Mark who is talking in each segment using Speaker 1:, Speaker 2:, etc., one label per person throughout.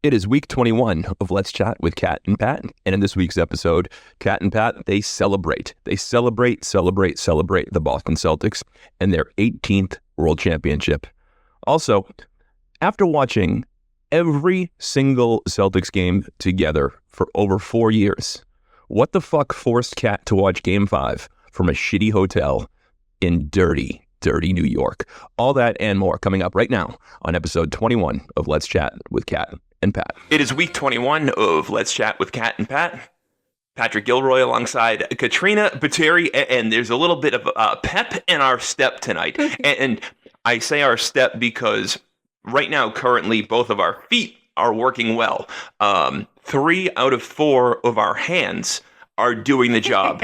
Speaker 1: It is week 21 of Let's Chat with Kat and Pat. And in this week's episode, Kat and Pat, they celebrate the Boston Celtics and their 18th World Championship. Also, after watching every single Celtics game together for over 4 years, what the fuck forced Kat to watch Game 5 from a shitty hotel in dirty New York? All that and more coming up right now on episode 21 of Let's Chat with Kat and Pat. It is week 21 of Let's Chat with Kat and Pat. Patrick Gilroy alongside Katrina Bateri, and there's a little bit of pep in our step tonight. And I say our step because right now, currently, both of our feet are working well. 3 out of 4 of our hands are doing the job.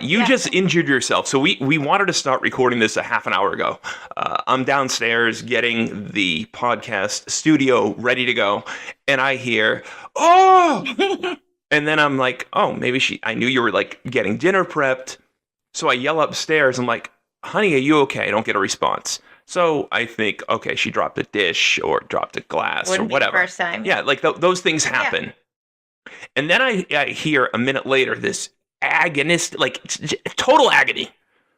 Speaker 1: You just injured yourself. So we wanted to start recording this a half an hour ago. I'm downstairs getting the podcast studio ready to go. And I hear, oh! And then I'm like, oh, maybe I knew you were like getting dinner prepped. So I yell upstairs. I'm like, honey, are you okay? I don't get a response. So I think, okay, she dropped a dish or dropped a glass or whatever.
Speaker 2: Be the first time.
Speaker 1: Yeah, like those things happen. Yeah. And then I hear a minute later this agonist, like total agony.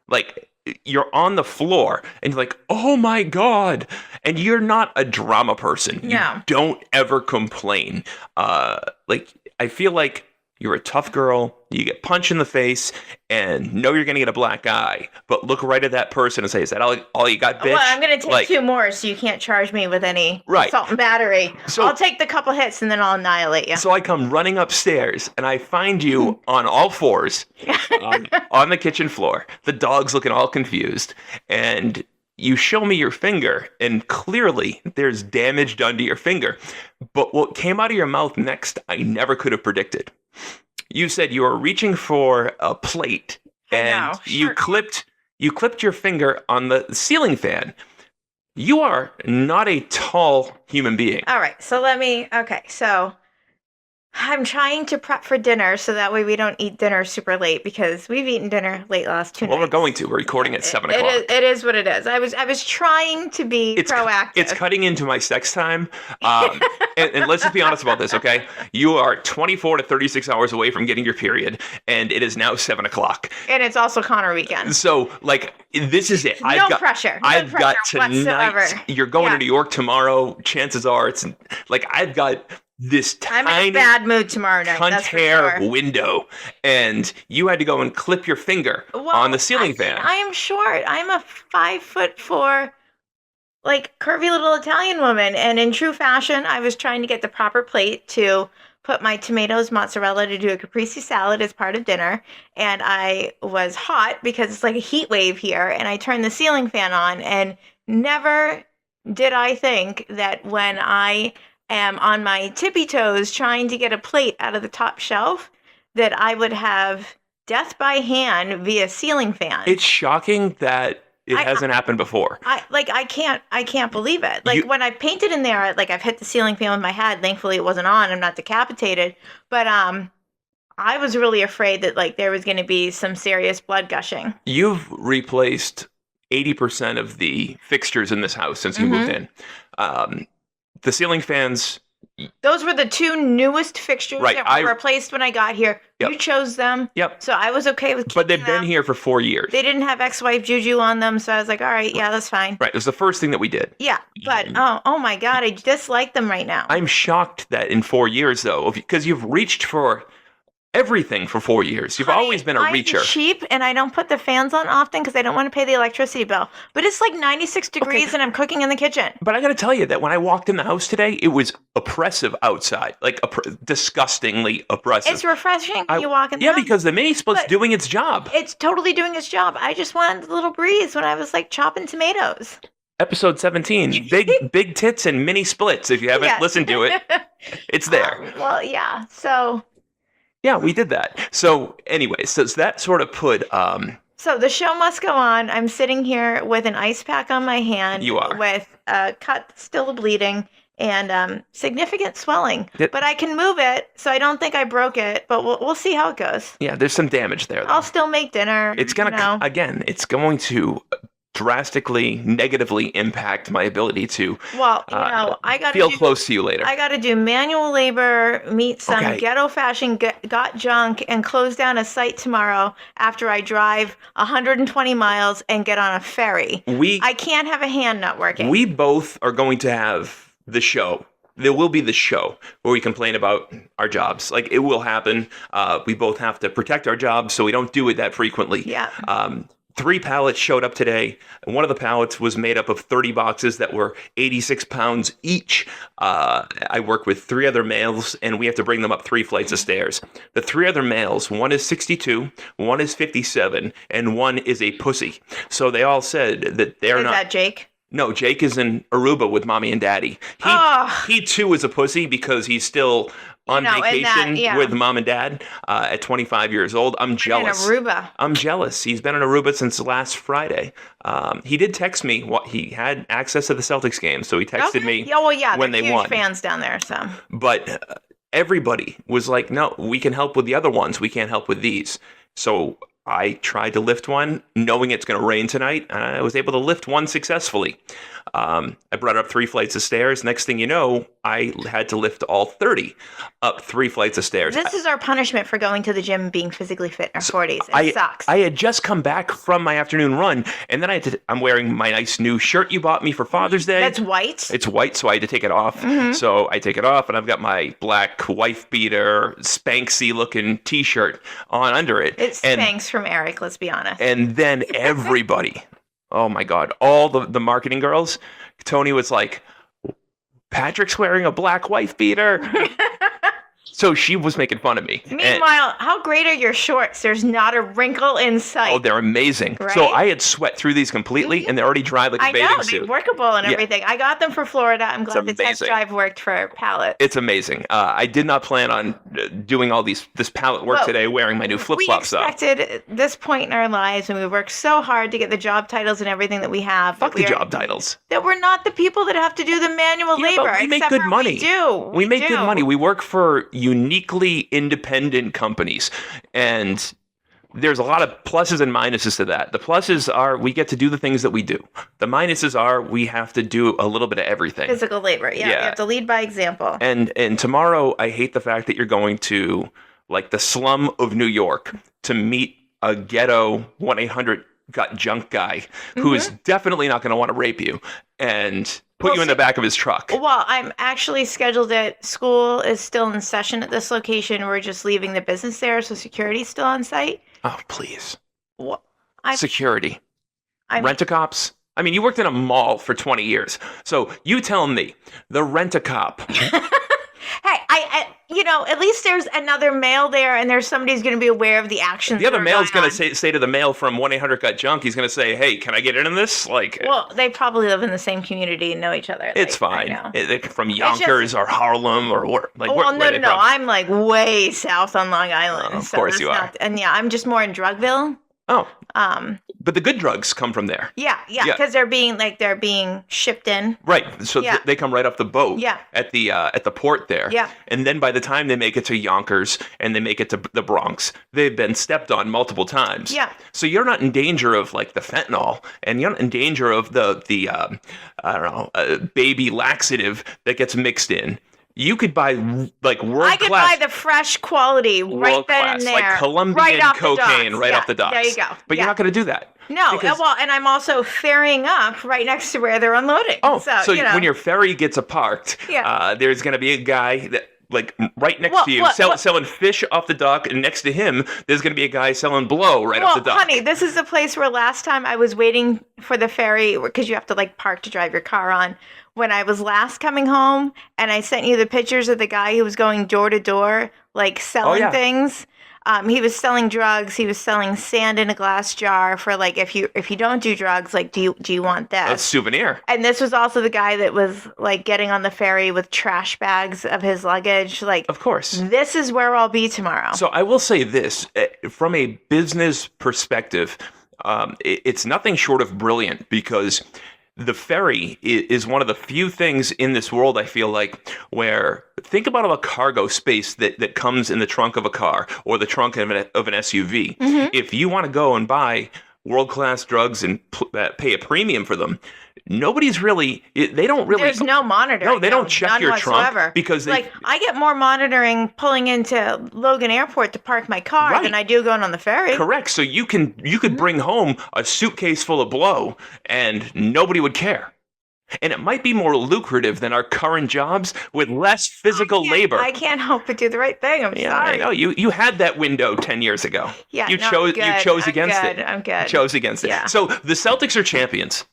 Speaker 1: Like you're on the floor and you're like, oh my God. And you're not a drama person.
Speaker 2: No.
Speaker 1: You don't ever complain. Like I feel like you're a tough girl. You get punched in the face and know you're going to get a black eye. But look right at that person and say, is that all you got, bitch?
Speaker 2: Well, I'm going to take 2 more so you can't charge me with any assault and battery. So I'll take the couple hits and then I'll annihilate you.
Speaker 1: So I come running upstairs and I find you on all fours on the kitchen floor. The dog's looking all confused. And you show me your finger, and clearly there's damage done to your finger. But what came out of your mouth next, I never could have predicted. You said you were reaching for a plate, and you clipped your finger on the ceiling fan. You are not a tall human being.
Speaker 2: All right, so so I'm trying to prep for dinner so that way we don't eat dinner super late because we've eaten dinner late last 2 nights.
Speaker 1: Well, we're going to. We're recording at 7 o'clock.
Speaker 2: It is what it is. I was trying to be proactive.
Speaker 1: It's cutting into my sex time. And let's just be honest about this, okay? You are 24 to 36 hours away from getting your period, and it is now 7 o'clock.
Speaker 2: And it's also Connor weekend.
Speaker 1: So, like, this is it.
Speaker 2: No pressure.
Speaker 1: I've got tonight.
Speaker 2: Whatsoever.
Speaker 1: You're going to New York tomorrow. Chances are it's like I've got this tiny,
Speaker 2: I'm in a bad mood tomorrow night.
Speaker 1: Cunt hair window, and you had to go and clip your finger on the ceiling fan.
Speaker 2: I am short. I'm a 5'4", like curvy little Italian woman, and in true fashion, I was trying to get the proper plate to put my tomatoes, mozzarella to do a caprese salad as part of dinner, and I was hot because it's like a heat wave here, and I turned the ceiling fan on, and never did I think that when I am on my tippy toes trying to get a plate out of the top shelf that I would have death by hand via ceiling fan.
Speaker 1: It's shocking that it hasn't happened before.
Speaker 2: I can't believe it. Like when I painted in there, like I've hit the ceiling fan with my head. Thankfully it wasn't on. I'm not decapitated. But I was really afraid that like there was going to be some serious blood gushing.
Speaker 1: You've replaced 80% of the fixtures in this house since you moved in. The ceiling fans.
Speaker 2: Those were the 2 newest fixtures that were replaced when I got here. Yep. You chose them.
Speaker 1: Yep.
Speaker 2: So I was okay with keeping
Speaker 1: But they've been here for 4 years.
Speaker 2: They didn't have ex-wife juju on them, so I was like, all right, yeah, that's fine.
Speaker 1: Right. It was the first thing that we did.
Speaker 2: Yeah. But, oh my God, I dislike them right now.
Speaker 1: I'm shocked that in 4 years, though, because you've reached for everything for 4 years. You've always been a reacher.
Speaker 2: I'm cheap, and I don't put the fans on often because I don't want to pay the electricity bill. But it's like 96 degrees, and I'm cooking in the kitchen.
Speaker 1: But I got to tell you that when I walked in the house today, it was oppressive outside, like disgustingly oppressive.
Speaker 2: It's refreshing when you walk in the house.
Speaker 1: Yeah, because the mini split's doing its job.
Speaker 2: It's totally doing its job. I just wanted a little breeze when I was like chopping tomatoes.
Speaker 1: Episode 17, big tits and mini splits. If you haven't listened to it, it's there.
Speaker 2: Well, yeah. So.
Speaker 1: Yeah, we did that. So anyway, so that sort of put...
Speaker 2: So the show must go on. I'm sitting here with an ice pack on my hand.
Speaker 1: You are.
Speaker 2: With a cut still bleeding and significant swelling. But I can move it, so I don't think I broke it. But we'll see how it goes.
Speaker 1: Yeah, there's some damage there, though.
Speaker 2: I'll still make dinner.
Speaker 1: It's going to, again, it's going to drastically negatively impact my ability to
Speaker 2: Well, I got to
Speaker 1: feel close to you later.
Speaker 2: I got to do manual labor, meet some ghetto fashion got junk, and close down a site tomorrow after I drive 120 miles and get on a ferry. I can't have a hand not working.
Speaker 1: We both are going to have the show. There will be the show where we complain about our jobs. Like, it will happen. We both have to protect our jobs, so we don't do it that frequently.
Speaker 2: Yeah.
Speaker 1: 3 pallets showed up today. One of the pallets was made up of 30 boxes that were 86 pounds each. I work with 3 other males, and we have to bring them up 3 flights of stairs. The 3 other males, one is 62, one is 57, and one is a pussy. So they all said that they're not...
Speaker 2: Is that Jake?
Speaker 1: No, Jake is in Aruba with mommy and daddy. He too is a pussy because he's still on vacation with mom and dad at 25 years old. I'm jealous.
Speaker 2: In Aruba.
Speaker 1: I'm jealous. He's been in Aruba since last Friday. He did text me. He had access to the Celtics game, so he texted me when they won.
Speaker 2: Huge fans down there. So,
Speaker 1: but everybody was like, "No, we can help with the other ones. We can't help with these." So I tried to lift one, knowing it's going to rain tonight, and I was able to lift one successfully. I brought it up 3 flights of stairs. Next thing you know, I had to lift all 30 up 3 flights of stairs.
Speaker 2: This is our punishment for going to the gym and being physically fit in our 40s. It sucks.
Speaker 1: I had just come back from my afternoon run, and then I'm wearing my nice new shirt you bought me for Father's Day.
Speaker 2: That's white?
Speaker 1: It's white, so I had to take it off. Mm-hmm. So I take it off, and I've got my black wife beater, Spanksy-looking T-shirt on under it.
Speaker 2: It's Spanx from Eric, let's be honest.
Speaker 1: And then everybody... Oh my God. All the marketing girls, Tony was like, Patrick's wearing a black wife beater. So she was making fun of me.
Speaker 2: Meanwhile, how great are your shorts? There's not a wrinkle in sight.
Speaker 1: Oh, they're amazing. Right? So I had sweat through these completely, and they're already dry like a bathing suit.
Speaker 2: They're workable and everything. I got them for Florida. I'm glad the test drive worked for pallet.
Speaker 1: It's amazing. I did not plan on doing all this pallet work today wearing my new flip-flops up.
Speaker 2: We expected this point in our lives, and we worked so hard to get the job titles and everything that we have.
Speaker 1: Fuck the job titles.
Speaker 2: That we're not the people that have to do the manual labor.
Speaker 1: But we make good money.
Speaker 2: We
Speaker 1: make good money. We work for uniquely independent companies, and there's a lot of pluses and minuses to that. The pluses are we get to do the things that we do. The minuses are we have to do a little bit of everything.
Speaker 2: Physical labor, yeah. You have to lead by example.
Speaker 1: And tomorrow, I hate the fact that you're going to like the slum of New York to meet a ghetto 1-800-GOT-JUNK guy who is definitely not going to want to rape you and put you in the back of his truck.
Speaker 2: Well, I'm actually scheduled at school is still in session at this location. We're just leaving the business there, so security's still on site.
Speaker 1: Oh, please.
Speaker 2: Well,
Speaker 1: security. Rent-a-cops. I mean, you worked in a mall for 20 years. So you tell me, the rent-a-cop.
Speaker 2: Hey, at least there's another male there, and there's somebody who's going to be aware of the actions.
Speaker 1: The other male's going to say to the male from 1-800-GOT-JUNK, he's going to say, "Hey, can I get in this?"
Speaker 2: Well, they probably live in the same community and know each other.
Speaker 1: It's fine. From Yonkers or Harlem or where?
Speaker 2: No. I'm like way south on Long Island.
Speaker 1: Of course you are.
Speaker 2: I'm just more in Drugville.
Speaker 1: Oh. But the good drugs come from there.
Speaker 2: Yeah, because they're being shipped in.
Speaker 1: Right. So they come right off the boat.
Speaker 2: Yeah.
Speaker 1: At the port there.
Speaker 2: Yeah.
Speaker 1: And then by the time they make it to Yonkers and they make it to the Bronx, they've been stepped on multiple times.
Speaker 2: Yeah.
Speaker 1: So you're not in danger of like the fentanyl, and you're not in danger of the baby laxative that gets mixed in. You could buy like world-class.
Speaker 2: I could buy the fresh quality right then and there.
Speaker 1: Like Colombian cocaine right off the docks.
Speaker 2: There you go.
Speaker 1: But you're not going to do that.
Speaker 2: No, and I'm also ferrying up right next to where they're unloading.
Speaker 1: Oh, so when your ferry gets parked, there's going to be a guy that like right next to you selling fish off the dock, and next to him there's going to be a guy selling blow right off the dock.
Speaker 2: Honey, this is the place where last time I was waiting for the ferry because you have to like park to drive your car on. When I was last coming home, and I sent you the pictures of the guy who was going door to door, like selling things. He was selling drugs. He was selling sand in a glass jar for like if you don't do drugs, like do you want this?
Speaker 1: A souvenir.
Speaker 2: And this was also the guy that was like getting on the ferry with trash bags of his luggage. Like,
Speaker 1: of course,
Speaker 2: this is where I'll be tomorrow.
Speaker 1: So I will say this from a business perspective, it's nothing short of brilliant because the ferry is one of the few things in this world, I feel like, where think about all the cargo space that comes in the trunk of a car or the trunk of an SUV. Mm-hmm. If you want to go and buy world-class drugs and pay a premium for them. Nobody's really, they don't really.
Speaker 2: There's no monitoring.
Speaker 1: No, they don't check your
Speaker 2: whatsoever.
Speaker 1: trunk because they.
Speaker 2: Like, I get more monitoring pulling into Logan Airport to park my car than I do going on the ferry.
Speaker 1: Correct. So you could bring home a suitcase full of blow and nobody would care. And it might be more lucrative than our current jobs with less physical labor.
Speaker 2: I can't help but do the right thing. I'm sorry.
Speaker 1: I know. You had that window 10 years ago.
Speaker 2: Yeah,
Speaker 1: You chose against it.
Speaker 2: I'm good.
Speaker 1: You chose against it.
Speaker 2: Yeah.
Speaker 1: So the Celtics are champions.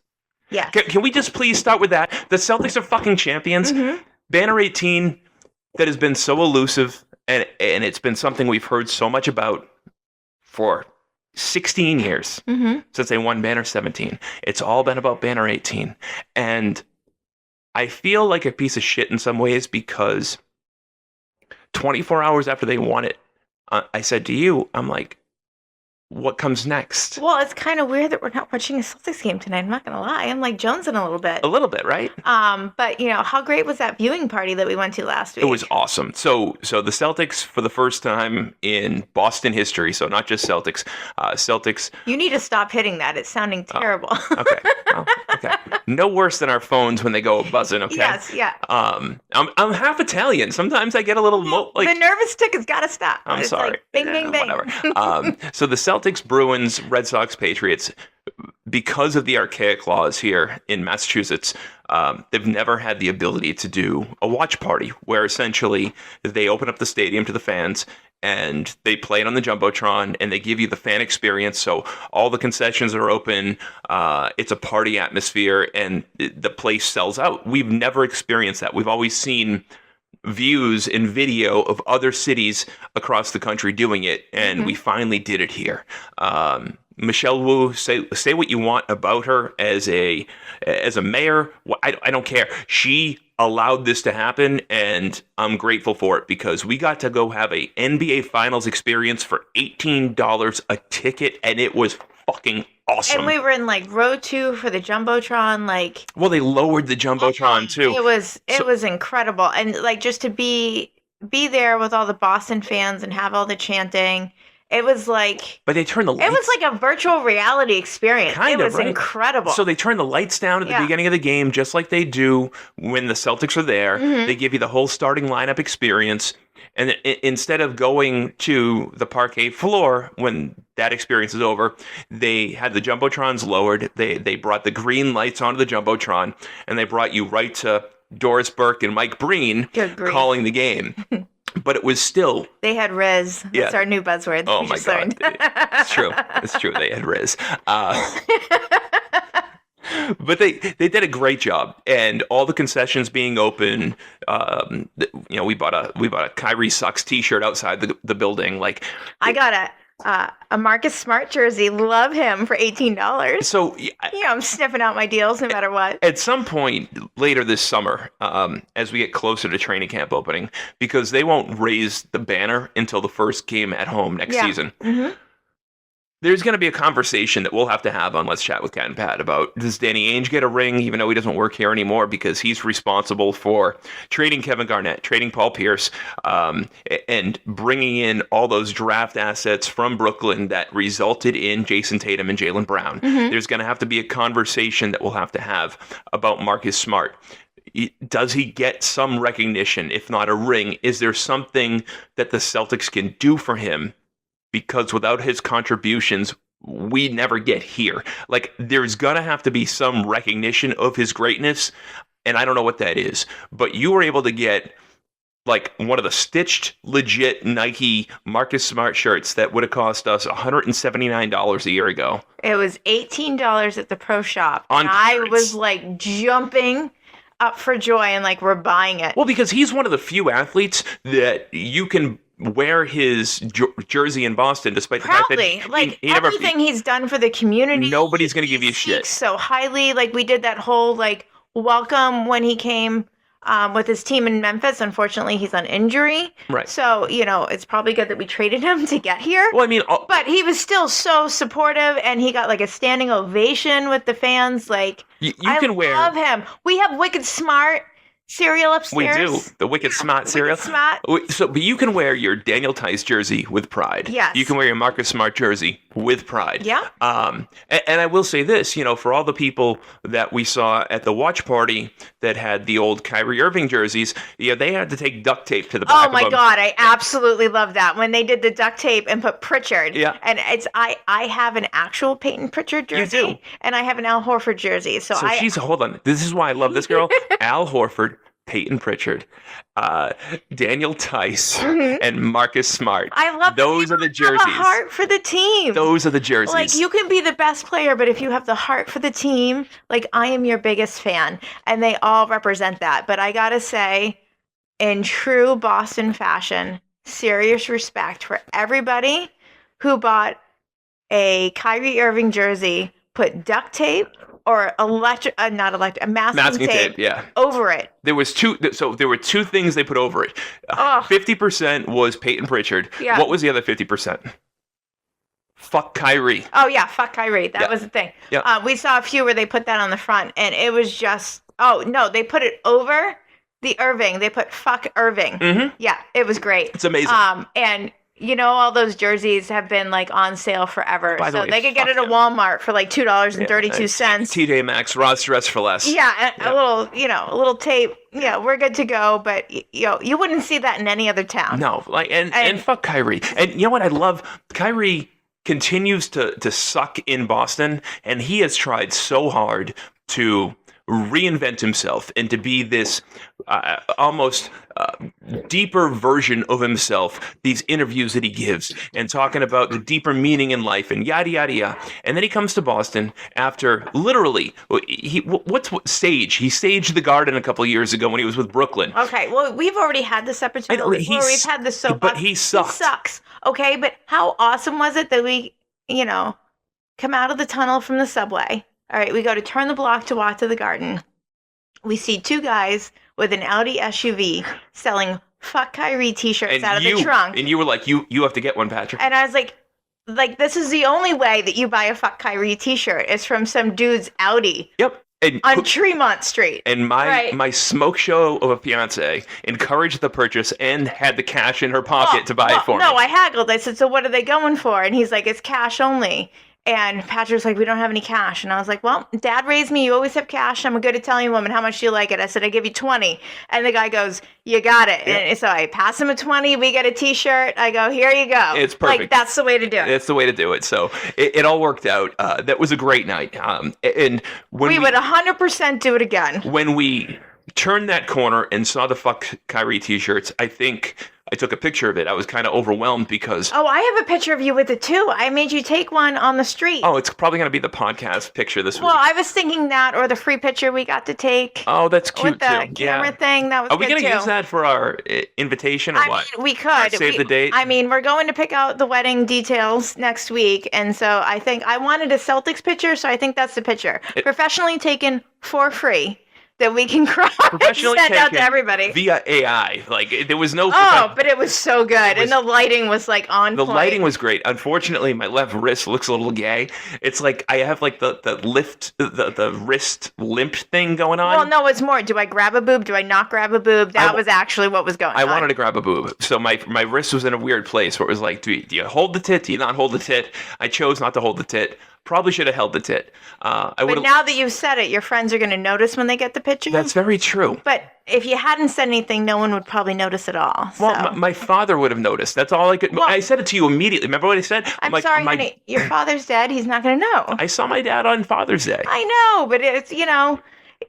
Speaker 2: Yeah.
Speaker 1: Can we just please start with that? The Celtics are fucking champions.
Speaker 2: Mm-hmm.
Speaker 1: Banner 18 that has been so elusive, and it's been something we've heard so much about for 16 years since they won Banner 17. It's all been about Banner 18. And I feel like a piece of shit in some ways because 24 hours after they won it, I said to you, I'm like, what comes next?
Speaker 2: Well, it's kind of weird that we're not watching a Celtics game tonight. I'm not going to lie. I'm like jonesing a little bit.
Speaker 1: A little bit, right?
Speaker 2: But, how great was that viewing party that we went to last week?
Speaker 1: It was awesome. So the Celtics, for the first time in Boston history, so not just Celtics, Celtics...
Speaker 2: You need to stop hitting that. It's sounding terrible.
Speaker 1: Okay. Well, okay. No worse than our phones when they go buzzing, okay?
Speaker 2: Yes, yeah.
Speaker 1: I'm half Italian. Sometimes I get a little...
Speaker 2: the nervous tick has got to stop.
Speaker 1: I'm
Speaker 2: it's
Speaker 1: sorry.
Speaker 2: Like, bing, bing, bing.
Speaker 1: Whatever. So the Celtics, Bruins, Red Sox, Patriots, because of the archaic laws here in Massachusetts, they've never had the ability to do a watch party where essentially they open up the stadium to the fans and they play it on the Jumbotron and they give you the fan experience. So all the concessions are open. It's a party atmosphere and the place sells out. We've never experienced that. We've always seen views and video of other cities across the country doing it, and we finally did it here. Michelle Wu, say what you want about her as a mayor. I don't care. She allowed this to happen, and I'm grateful for it because we got to go have a NBA Finals experience for $18 a ticket, and it was fucking awesome.
Speaker 2: And we were in row 2 for the Jumbotron.
Speaker 1: Well, they lowered the Jumbotron too.
Speaker 2: It was incredible, and just to be there with all the Boston fans and have all the chanting. It was
Speaker 1: But they turned the lights.
Speaker 2: It was like a virtual reality experience.
Speaker 1: It
Speaker 2: was incredible.
Speaker 1: So they turned the lights down at the beginning of the game, just like they do when the Celtics are there. They give you the whole starting lineup experience. And instead of going to the parquet floor when that experience is over, they had the Jumbotrons lowered. They brought the green lights onto the Jumbotron, and they brought you right to Doris Burke and Mike Breen calling the game. But it was still...
Speaker 2: They had Riz. That's our new buzzword.
Speaker 1: Oh, my God. It's true. It's true. They had Riz. But they did a great job. And all the concessions being open, we bought a Kyrie Sucks t-shirt outside the building.
Speaker 2: I got a Marcus Smart jersey. Love him for $18.
Speaker 1: So
Speaker 2: I'm sniffing out my deals no matter what.
Speaker 1: At some point later this summer, as we get closer to training camp opening, because they won't raise the banner until the first game at home next season. There's going to be a conversation that we'll have to have on Let's Chat with Cat and Pat about, does Danny Ainge get a ring, even though he doesn't work here anymore, because he's responsible for trading Kevin Garnett, trading Paul Pierce, and bringing in all those draft assets from Brooklyn that resulted in Jason Tatum and Jaylen Brown. There's going to have to be a conversation that we'll have to have about Marcus Smart. Does he get some recognition, if not a ring? Is there something that the Celtics can do for him? Because without his contributions, we never get here. There's going to have to be some recognition of his greatness, and I don't know what that is. But you were able to get, one of the stitched, legit Nike Marcus Smart shirts that would have cost us $179 a year ago.
Speaker 2: It was $18 at the pro shop.
Speaker 1: And
Speaker 2: I was, jumping up for joy, and, we're buying it.
Speaker 1: Well, because he's one of the few athletes that you can wear his jersey in Boston, despite the fact that he
Speaker 2: everything he's done for the community.
Speaker 1: Nobody's going to give you shit.
Speaker 2: So highly, we did that whole welcome when he came with his team in Memphis. Unfortunately, he's on injury.
Speaker 1: Right.
Speaker 2: So, it's probably good that we traded him to get here.
Speaker 1: Well, I mean...
Speaker 2: but he was still so supportive, and he got, a standing ovation with the fans.
Speaker 1: You can wear...
Speaker 2: I love him. We have Wicked Smart cereal
Speaker 1: We
Speaker 2: upstairs.
Speaker 1: do. The Wicked Smart cereal.
Speaker 2: Smart.
Speaker 1: But you can wear your Daniel Tice jersey with pride.
Speaker 2: Yes.
Speaker 1: You can wear your Marcus Smart jersey with pride.
Speaker 2: Yeah.
Speaker 1: And I will say this, for all the people that we saw at the watch party that had the old Kyrie Irving jerseys, they had to take duct tape to the back
Speaker 2: Oh
Speaker 1: of
Speaker 2: my
Speaker 1: them.
Speaker 2: God, I absolutely love that when they did the duct tape and put Pritchard.
Speaker 1: Yeah.
Speaker 2: And I have an actual Peyton Pritchard jersey.
Speaker 1: You do.
Speaker 2: And I have an Al Horford jersey. So
Speaker 1: Hold on. This is why I love this girl. Al Horford, Peyton Pritchard, Daniel Tice, and Marcus Smart.
Speaker 2: I love
Speaker 1: those are the jerseys.
Speaker 2: Have a heart for the team.
Speaker 1: Those are the jerseys.
Speaker 2: Like, you can be the best player, but if you have the heart for the team, like, I am your biggest fan. And they all represent that. But I gotta say, in true Boston fashion, serious respect for everybody who bought a Kyrie Irving jersey, put duct tape or masking tape over it.
Speaker 1: There were two things they put over it. 50% was Peyton Pritchard.
Speaker 2: Yeah.
Speaker 1: What was the other 50%? Fuck Kyrie.
Speaker 2: Oh yeah, fuck Kyrie. That was the thing.
Speaker 1: Yeah.
Speaker 2: We saw a few where they put that on the front, and it was just, they put it over the Irving. They put fuck Irving.
Speaker 1: Mm-hmm.
Speaker 2: Yeah, it was great.
Speaker 1: It's amazing.
Speaker 2: And all those jerseys have been like on sale forever.
Speaker 1: By the way,
Speaker 2: they could get it at Walmart for like $2.32.
Speaker 1: TJ Maxx, Ross Dress for Less.
Speaker 2: Yeah, a little tape. Yeah, we're good to go. But you wouldn't see that in any other town.
Speaker 1: No, and fuck Kyrie. And you know what I love? Kyrie continues to suck in Boston, and he has tried so hard to reinvent himself and to be this almost deeper version of himself, these interviews that he gives and talking about the deeper meaning in life and yada yada yada. And then he comes to Boston after literally he staged the Garden a couple of years ago when he was with Brooklyn.
Speaker 2: Okay, well, we've already had this episode where we've had the soap.
Speaker 1: But he sucked.
Speaker 2: He sucks. Okay, but how awesome was it that we come out of the tunnel from the subway? All right, we go to turn the block to walk to the Garden. We see two guys with an Audi SUV selling fuck Kyrie t-shirts out of the trunk.
Speaker 1: And you were like, you have to get one, Patrick.
Speaker 2: And I was like, this is the only way that you buy a fuck Kyrie t-shirt is from some dude's Audi.
Speaker 1: Yep.
Speaker 2: On Tremont Street.
Speaker 1: And my smoke show of a fiance encouraged the purchase and had the cash in her pocket to buy it for me.
Speaker 2: No, I haggled. I said, so what are they going for? And he's like, it's cash only. And Patrick's like, we don't have any cash. And I was like, well, Dad raised me. You always have cash. I'm a good Italian woman. How much do you like it? I said, I give you 20. And the guy goes, you got it. Yeah. And so I pass him a 20. We get a t-shirt. I go, here you go.
Speaker 1: It's perfect.
Speaker 2: Like, that's the way to do it.
Speaker 1: It's the way to do it. So it all worked out. That was a great night. And when
Speaker 2: we would 100% do it again.
Speaker 1: When we turned that corner and saw the fuck Kyrie t-shirts, I think I took a picture of it. I was kind of overwhelmed because...
Speaker 2: Oh, I have a picture of you with it too. I made you take one on the street.
Speaker 1: Oh, it's probably going to be the podcast picture this week.
Speaker 2: Well, I was thinking that, or the free picture we got to take.
Speaker 1: Oh, that's cute
Speaker 2: with the camera thing. That was
Speaker 1: Are we
Speaker 2: going to
Speaker 1: use that for our invitation or what?
Speaker 2: I mean, we could.
Speaker 1: Save the date?
Speaker 2: I mean, we're going to pick out the wedding details next week. And so I think I wanted a Celtics picture, so I think that's the picture. Professionally taken for free. That we can crop and send out to everybody.
Speaker 1: Via AI. Like, there was no...
Speaker 2: but it was so good. And the lighting was, like, on point.
Speaker 1: The lighting was great. Unfortunately, my left wrist looks a little gay. It's like I have, like, the wrist limp thing going on.
Speaker 2: Well, no, it's more. Do I grab a boob? Do I not grab a boob? That was actually what was going on.
Speaker 1: I wanted to grab a boob. So my wrist was in a weird place where it was like, do you hold the tit? Do you not hold the tit? I chose not to hold the tit. Probably should have held the tit.
Speaker 2: But now that you've said it, your friends are going to notice when they get the picture.
Speaker 1: That's very true.
Speaker 2: But if you hadn't said anything, no one would probably notice at all. So.
Speaker 1: Well, my father would have noticed. That's all I could... Well, I said it to you immediately. Remember what I said?
Speaker 2: I'm sorry, honey. Your father's dead. He's not going to know.
Speaker 1: I saw my dad on Father's Day.
Speaker 2: I know, but it's,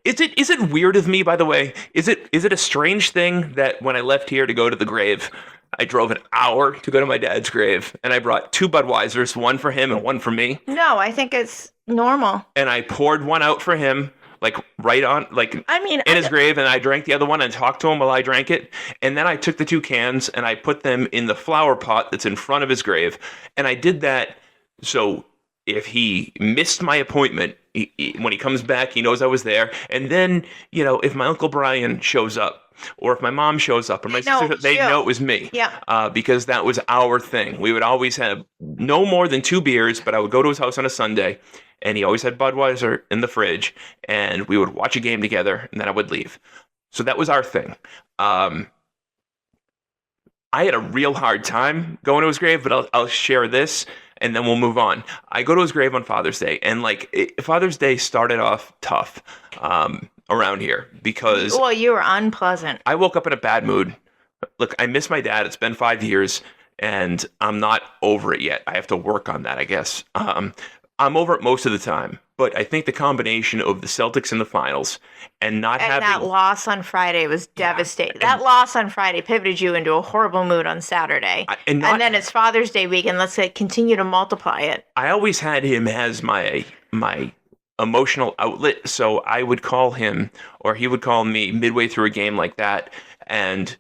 Speaker 1: Is it weird of me, by the way? Is it a strange thing that when I left here to go to the grave... I drove an hour to go to my dad's grave, and I brought 2 Budweisers, one for him and one for me.
Speaker 2: No, I think it's normal.
Speaker 1: And I poured one out for him, like right on, like in his grave, and I drank the other one and talked to him while I drank it. And then I took the 2 cans and I put them in the flower pot that's in front of his grave. And I did that so if he missed my appointment, when he comes back, he knows I was there. And then, if my Uncle Brian shows up, or if my mom shows up, or my sister, they know it was me.
Speaker 2: Yeah.
Speaker 1: Because that was our thing. We would always have no more than 2 beers, but I would go to his house on a Sunday, and he always had Budweiser in the fridge, and we would watch a game together, and then I would leave. So that was our thing. I had a real hard time going to his grave, but I'll share this and then we'll move on. I go to his grave on Father's Day, and Father's Day started off tough around here because
Speaker 2: Well, you were unpleasant.
Speaker 1: I woke up in a bad mood. Look, I miss my dad. It's been 5 years, and I'm not over it yet. I have to work on that, I guess. I'm over it most of the time, but I think the combination of the Celtics in the finals and not
Speaker 2: And
Speaker 1: having
Speaker 2: that loss on Friday was devastating. That loss on Friday pivoted you into a horrible mood on Saturday.
Speaker 1: And
Speaker 2: then it's Father's Day weekend. Let's continue to multiply it.
Speaker 1: I always had him as my emotional outlet, so I would call him or he would call me midway through a game like that, and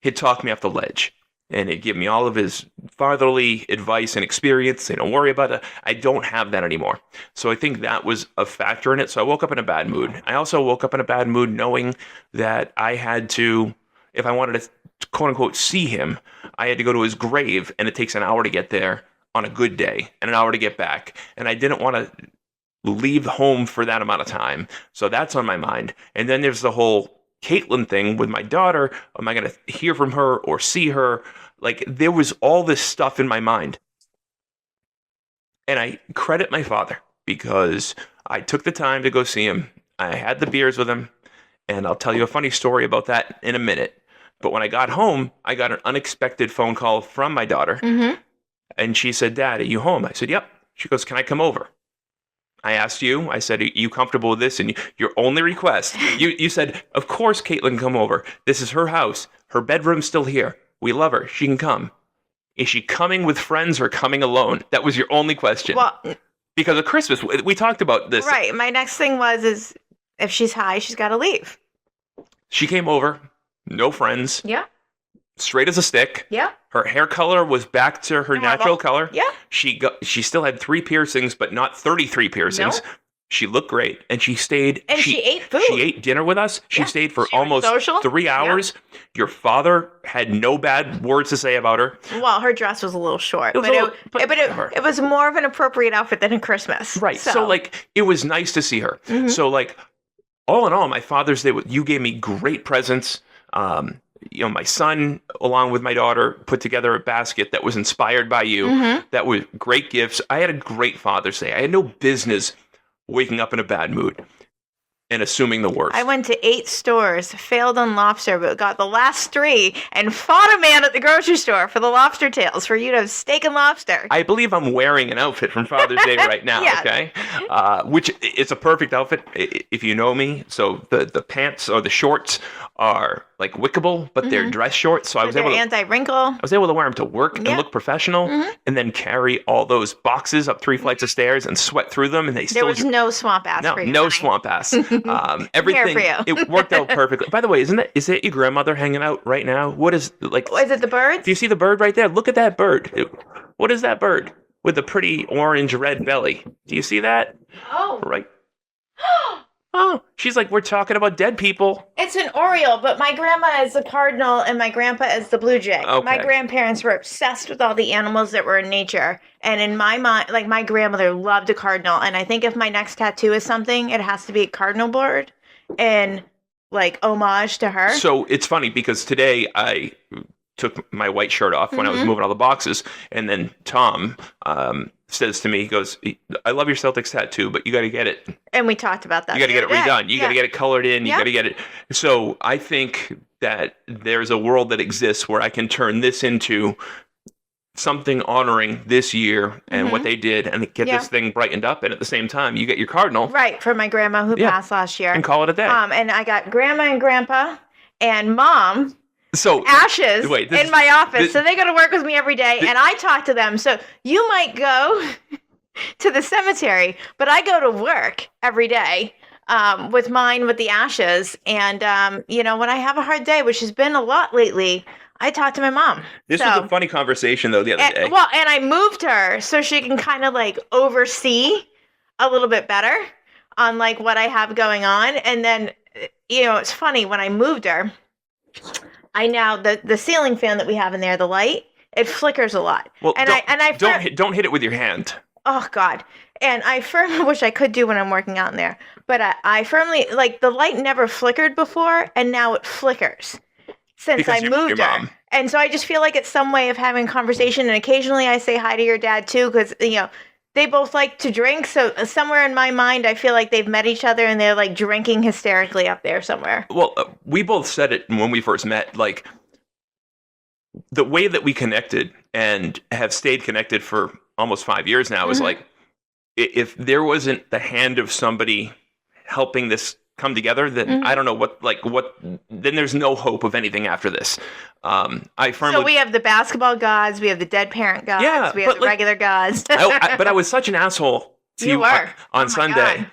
Speaker 1: he'd talk me off the ledge. And he'd give me all of his fatherly advice and experience. Say, don't worry about it. I don't have that anymore. So I think that was a factor in it. So I woke up in a bad mood. I also woke up in a bad mood knowing that I had to, if I wanted to quote unquote see him, I had to go to his grave, and it takes an hour to get there on a good day and an hour to get back. And I didn't want to leave home for that amount of time. So that's on my mind. And then there's the whole Caitlin thing with my daughter. Am I going to hear from her or see her? Like, there was all this stuff in my mind. And I credit my father because I took the time to go see him. I had the beers with him. And I'll tell you a funny story about that in a minute. But when I got home, I got an unexpected phone call from my daughter.
Speaker 2: Mm-hmm.
Speaker 1: And she said, Dad, are you home? I said, yep. She goes, can I come over? I asked you, I said, are you comfortable with this? And your only request, you said, of course, Caitlin, come over. This is her house. Her bedroom's still here. We love her. She can come. Is she coming with friends or coming alone? That was your only question.
Speaker 2: Well,
Speaker 1: because of Christmas, we talked about this.
Speaker 2: Right. My next thing is if she's high, she's got to leave.
Speaker 1: She came over, no friends.
Speaker 2: Yeah.
Speaker 1: Straight as a stick.
Speaker 2: Yeah.
Speaker 1: Her hair color was back to her natural color.
Speaker 2: Yeah.
Speaker 1: She still had 3 piercings, but not 33 piercings.
Speaker 2: No.
Speaker 1: She looked great, and she stayed.
Speaker 2: And she ate food.
Speaker 1: She ate dinner with us. She stayed for almost 3 hours. Yeah. Your father had no bad words to say about her.
Speaker 2: Well, her dress was a little short, but it was more of an appropriate outfit than a Christmas.
Speaker 1: Right. So it was nice to see her. Mm-hmm. So all in all, my Father's Day, you gave me great presents. My son, along with my daughter, put together a basket that was inspired by you. Mm-hmm. That was great gifts. I had a great Father's Day. I had no business waking up in a bad mood and assuming the worst.
Speaker 2: I went to 8 stores, failed on lobster, but got the last 3 and fought a man at the grocery store for the lobster tails for you to have steak and lobster.
Speaker 1: I believe I'm wearing an outfit from Father's Day right now, yes. Okay? Which it's a perfect outfit if you know me. So the pants or the shorts are like wickable, but they're dress shorts. So I was able to
Speaker 2: anti-wrinkle.
Speaker 1: I was able to wear them to work and look professional, and then carry all those boxes up 3 flights of stairs and sweat through them. And
Speaker 2: there was no swamp ass for you.
Speaker 1: No swamp ass. Everything it worked out perfectly. By the way, is that your grandmother hanging out right now? What is
Speaker 2: Is it the bird?
Speaker 1: Do you see the bird right there? Look at that bird. What is that bird with the pretty orange red belly? Do you see that?
Speaker 2: Oh,
Speaker 1: right. Oh, she's like, we're talking about dead people.
Speaker 2: It's an Oriole, but my grandma is the cardinal and my grandpa is the blue jay. Okay. My grandparents were obsessed with all the animals that were in nature. And in my mind, my grandmother loved a cardinal. And I think if my next tattoo is something, it has to be a cardinal bird and homage to her.
Speaker 1: So it's funny because today I took my white shirt off when I was moving all the boxes. And then Tom says to me, he goes, I love your Celtics tattoo, but you got to get it.
Speaker 2: And we talked about that.
Speaker 1: You got to get it redone. You got to get it colored in. You got to get it. So I think that there's a world that exists where I can turn this into something honoring this year and what they did and get this thing brightened up. And at the same time, you get your cardinal.
Speaker 2: Right. For my grandma who passed last year.
Speaker 1: And call it a day.
Speaker 2: And I got grandma and grandpa and mom.
Speaker 1: So
Speaker 2: ashes in my office. So they go to work with me every day and I talk to them. So you might go to the cemetery, but I go to work every day with the ashes. And, when I have a hard day, which has been a lot lately, I talk to my mom.
Speaker 1: This was a funny conversation, though, the other day.
Speaker 2: Well, and I moved her so she can kind of oversee a little bit better on what I have going on. And then, it's funny when I moved her, I now the ceiling fan that we have in there, the light, it flickers a lot.
Speaker 1: Well, don't hit it with your hand.
Speaker 2: Oh God! And I firmly wish I could do when I'm working out in there, But I firmly, like, the light never flickered before, and now it flickers since
Speaker 1: Because
Speaker 2: I
Speaker 1: your
Speaker 2: moved her.
Speaker 1: mom.
Speaker 2: And so I just feel like it's some way of having conversation. And occasionally I say hi to your dad too, because, they both like to drink. So somewhere in my mind, I feel like they've met each other and they're like drinking hysterically up there somewhere.
Speaker 1: Well, we both said it when we first met, like, the way that we connected and have stayed connected for almost 5 years now is like, if there wasn't the hand of somebody helping this come together, then I don't know what, then there's no hope of anything after this.
Speaker 2: So we have the basketball gods, we have the dead parent gods, we have the regular gods.
Speaker 1: But I was such an asshole to you on Sunday.
Speaker 2: God.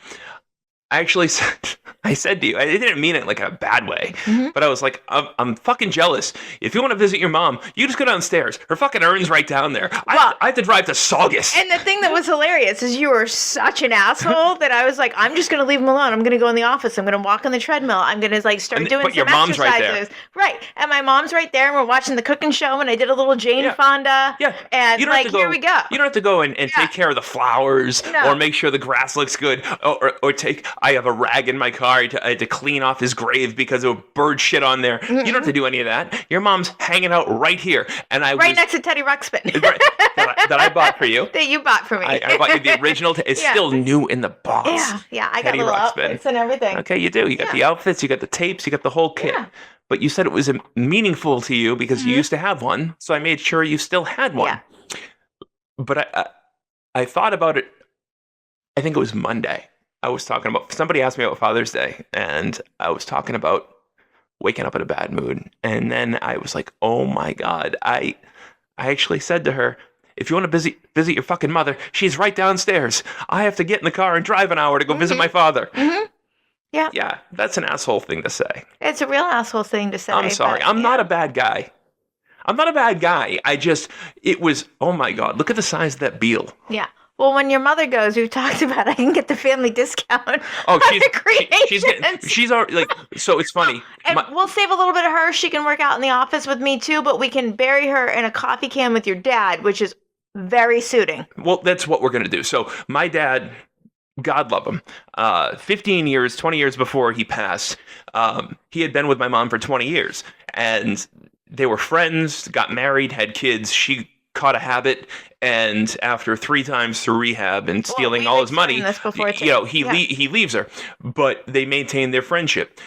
Speaker 1: I actually said to you, I didn't mean it like in a bad way, but I was like, I'm fucking jealous. If you want to visit your mom, you just go downstairs. Her fucking urn's right down there. I have to drive to Saugus.
Speaker 2: And the thing that was hilarious is you were such an asshole that I was like, I'm just going to leave him alone. I'm going to go in the office. I'm going to walk on the treadmill. I'm going to start doing some
Speaker 1: your mom's
Speaker 2: exercises.
Speaker 1: Right there.
Speaker 2: Right. And my mom's right there, and we're watching the cooking show, and I did a little Jane Fonda.
Speaker 1: Yeah.
Speaker 2: And here we go.
Speaker 1: You don't have to go and take care of the flowers or make sure the grass looks good or I have a rag in my car. I had to clean off his grave because of bird shit on there. You don't have to do any of that. Your mom's hanging out right here. And
Speaker 2: next to Teddy Ruxpin.
Speaker 1: that I bought for you.
Speaker 2: That you bought for me.
Speaker 1: I bought you the original. It's still new in the box.
Speaker 2: Yeah. I got little outfits and everything.
Speaker 1: Okay, you do. You got the outfits, you got the tapes, you got the whole kit. Yeah. But you said it was meaningful to you because you used to have one. So I made sure you still had one. Yeah. But I thought about it. I think it was Monday. I was talking about, somebody asked me about Father's Day, and I was talking about waking up in a bad mood. And then I was like, oh my God. I actually said to her, if you want to visit your fucking mother, she's right downstairs. I have to get in the car and drive an hour to go visit my father. Yeah. Yeah, that's an asshole thing to say.
Speaker 2: It's a real asshole thing to say.
Speaker 1: I'm sorry. I'm not a bad guy. It was, oh my God, look at the size of that Beal.
Speaker 2: Yeah. Well, when your mother goes, we've talked about I can get the family discount.
Speaker 1: Oh, she's already, so it's funny.
Speaker 2: And we'll save a little bit of her. She can work out in the office with me too, but we can bury her in a coffee can with your dad, which is very suiting.
Speaker 1: Well, that's what we're going to do. So my dad, God love him, 15 years, 20 years before he passed, he had been with my mom for 20 years. And they were friends, got married, had kids. She caught a habit, and after 3 times through rehab and stealing all his money, he leaves her. But they maintained their friendship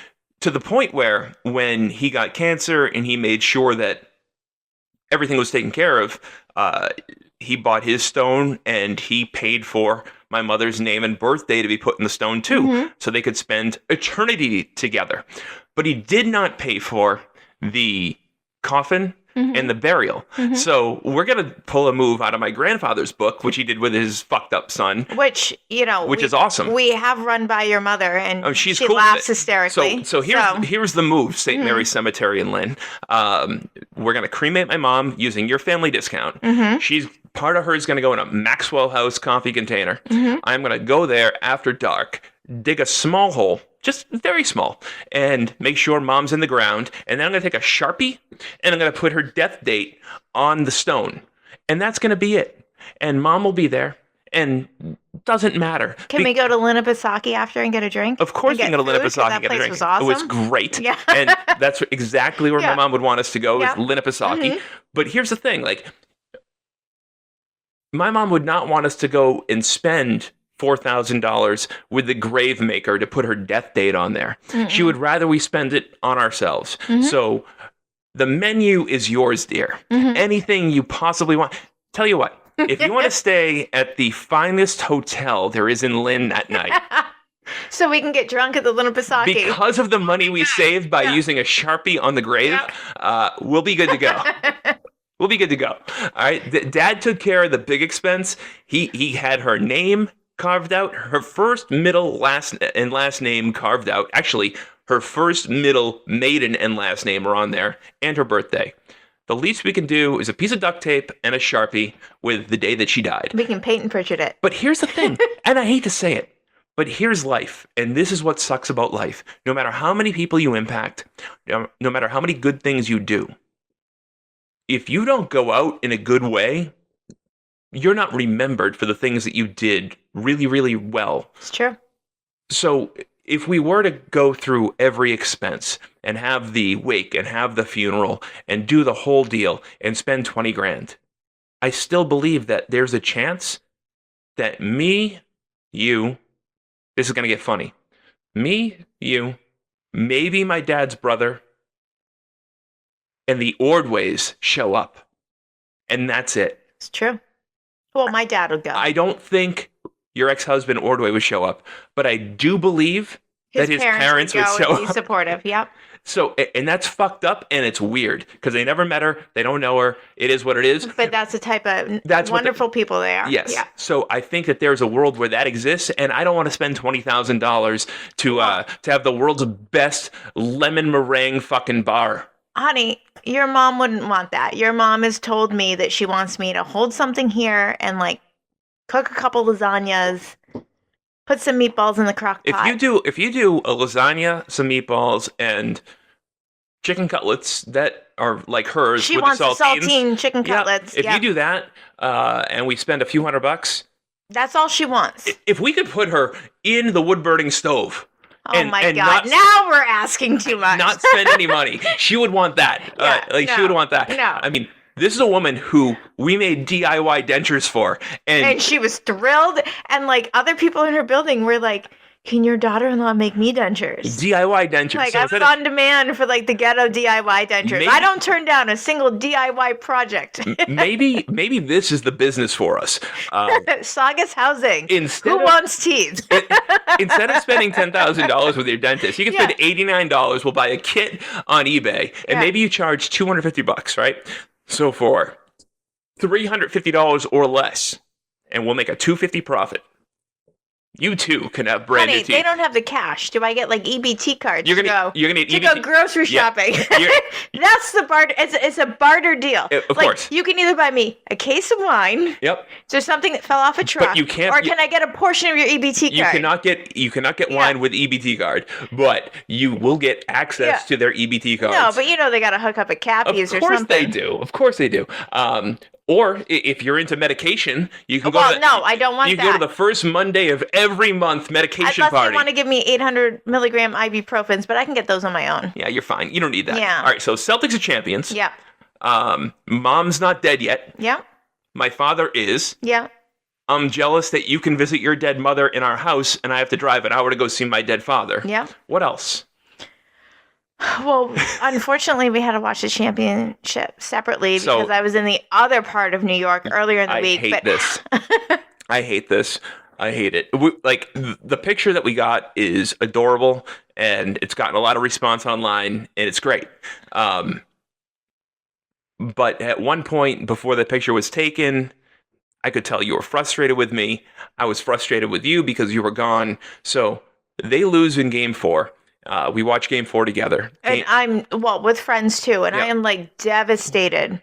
Speaker 1: to the point where when he got cancer and he made sure that everything was taken care of, he bought his stone and he paid for my mother's name and birthday to be put in the stone too, so they could spend eternity together. But he did not pay for the coffin and the burial. So we're going to pull a move out of my grandfather's book, which he did with his fucked up son. Which is awesome.
Speaker 2: We have run by your mother, and she
Speaker 1: cool
Speaker 2: laughs hysterically.
Speaker 1: So here's the move, St. Mary's Cemetery in Lynn. We're going to cremate my mom using your family discount. Part of her is going to go in a Maxwell House coffee container. I'm going to go there after dark, dig a small hole, just very small, and make sure mom's in the ground. And then I'm going to take a Sharpie and I'm going to put her death date on the stone. And that's going to be it. And mom will be there. And doesn't matter.
Speaker 2: Can we go to Winnipesaukee after and get a drink?
Speaker 1: Of course we can go to Winnipesaukee and get a drink.
Speaker 2: Was awesome.
Speaker 1: It was great. Yeah. And that's exactly where my mom would want us to go, is Winnipesaukee. But here's the thing, my mom would not want us to go and spend $4,000 with the grave maker to put her death date on there. She would rather we spend it on ourselves. So the menu is yours, dear. Anything you possibly want. Tell you what, if you want to stay at the finest hotel there is in Lynn that night.
Speaker 2: So we can get drunk at the Winnipesaukee.
Speaker 1: Because of the money we saved by using a Sharpie on the grave, we'll be good to go. We'll be good to go. All right. Dad took care of the big expense. He had her name carved out, her first, middle, last name carved out. Actually, her first, middle, maiden, and last name are on there, and her birthday. The least we can do is a piece of duct tape and a Sharpie with the day that she died.
Speaker 2: We can paint and Pritchard it.
Speaker 1: But here's the thing, and I hate to say it, but here's life, and this is what sucks about life. No matter how many people you impact, no matter how many good things you do, if you don't go out in a good way, you're not remembered for the things that you did really, really well.
Speaker 2: It's true.
Speaker 1: So if we were to go through every expense and have the wake and have the funeral and do the whole deal and spend 20 grand, I still believe that there's a chance that me, you, this is going to get funny. Me, you, maybe my dad's brother, and the Ordways show up. And that's it.
Speaker 2: It's true. Well, my dad would go.
Speaker 1: I don't think your ex-husband Ordway would show up, but I do believe that his parents would show up.
Speaker 2: Be supportive. Yep.
Speaker 1: So, and that's fucked up, and it's weird because they never met her, they don't know her. It is what it is.
Speaker 2: But that's the type of wonderful people they are.
Speaker 1: Yes.
Speaker 2: Yeah.
Speaker 1: So I think that there's a world where that exists, and I don't want to spend $20,000 to have the world's best lemon meringue fucking bar.
Speaker 2: Honey, your mom wouldn't want that. Your mom has told me that she wants me to hold something here and like cook a couple lasagnas, put some meatballs in the crock pot.
Speaker 1: If you do a lasagna, some meatballs, and chicken cutlets that are like hers,
Speaker 2: she
Speaker 1: with
Speaker 2: wants
Speaker 1: the
Speaker 2: saltine chicken cutlets.
Speaker 1: If you do that, and we spend a few $100,
Speaker 2: that's all she wants.
Speaker 1: If we could put her in the wood burning stove.
Speaker 2: Oh my God! Now we're asking too much.
Speaker 1: Not spend any money. She would want that. She would want that.
Speaker 2: No.
Speaker 1: I mean, this is a woman who we made DIY dentures for, and
Speaker 2: she was thrilled. And like other people in her building were like, "Can your daughter-in-law make me dentures?"
Speaker 1: DIY dentures.
Speaker 2: Like so I'm on demand for like the ghetto DIY dentures. I don't turn down a single DIY project.
Speaker 1: maybe this is the business for us.
Speaker 2: Saugus Housing. Who wants teeth?
Speaker 1: Instead of spending $10,000 with your dentist, you can spend $89. We'll buy a kit on eBay, and maybe you charge $250, right? So for $350 or less, and we'll make a $250 profit. You too can have branded teeth.
Speaker 2: They don't have the cash. Do I get like EBT cards
Speaker 1: you're gonna need
Speaker 2: to go grocery shopping? That's the barter. It's a barter deal.
Speaker 1: Of course.
Speaker 2: You can either buy me a case of wine.
Speaker 1: Yep.
Speaker 2: So something that fell off a truck.
Speaker 1: But you can't.
Speaker 2: Or can I get a portion of your EBT card?
Speaker 1: You cannot get wine with EBT card, but you will get access to their EBT cards.
Speaker 2: No, but they got to hook up at Cappy's or something.
Speaker 1: Of course they do. Or if you're into medication, you can go to
Speaker 2: I don't want that.
Speaker 1: You can go to the first Monday of every month medication party.
Speaker 2: Unless they want to give me 800 milligram ibuprofens, but I can get those on my own.
Speaker 1: Yeah, you're fine. You don't need that.
Speaker 2: Yeah.
Speaker 1: All right, so Celtics are champions.
Speaker 2: Yeah.
Speaker 1: Mom's not dead yet.
Speaker 2: Yeah.
Speaker 1: My father is.
Speaker 2: Yeah.
Speaker 1: I'm jealous that you can visit your dead mother in our house, and I have to drive an hour to go see my dead father.
Speaker 2: Yeah.
Speaker 1: What else?
Speaker 2: Well, unfortunately, we had to watch the championship separately because I was in the other part of New York earlier in the week.
Speaker 1: I hate this. I hate this. I hate it. The picture that we got is adorable, and it's gotten a lot of response online, and it's great. But at one point before the picture was taken, I could tell you were frustrated with me. I was frustrated with you because you were gone. So they lose in Game 4. We watch Game 4 together.
Speaker 2: And I'm, with friends too. And I am like devastated.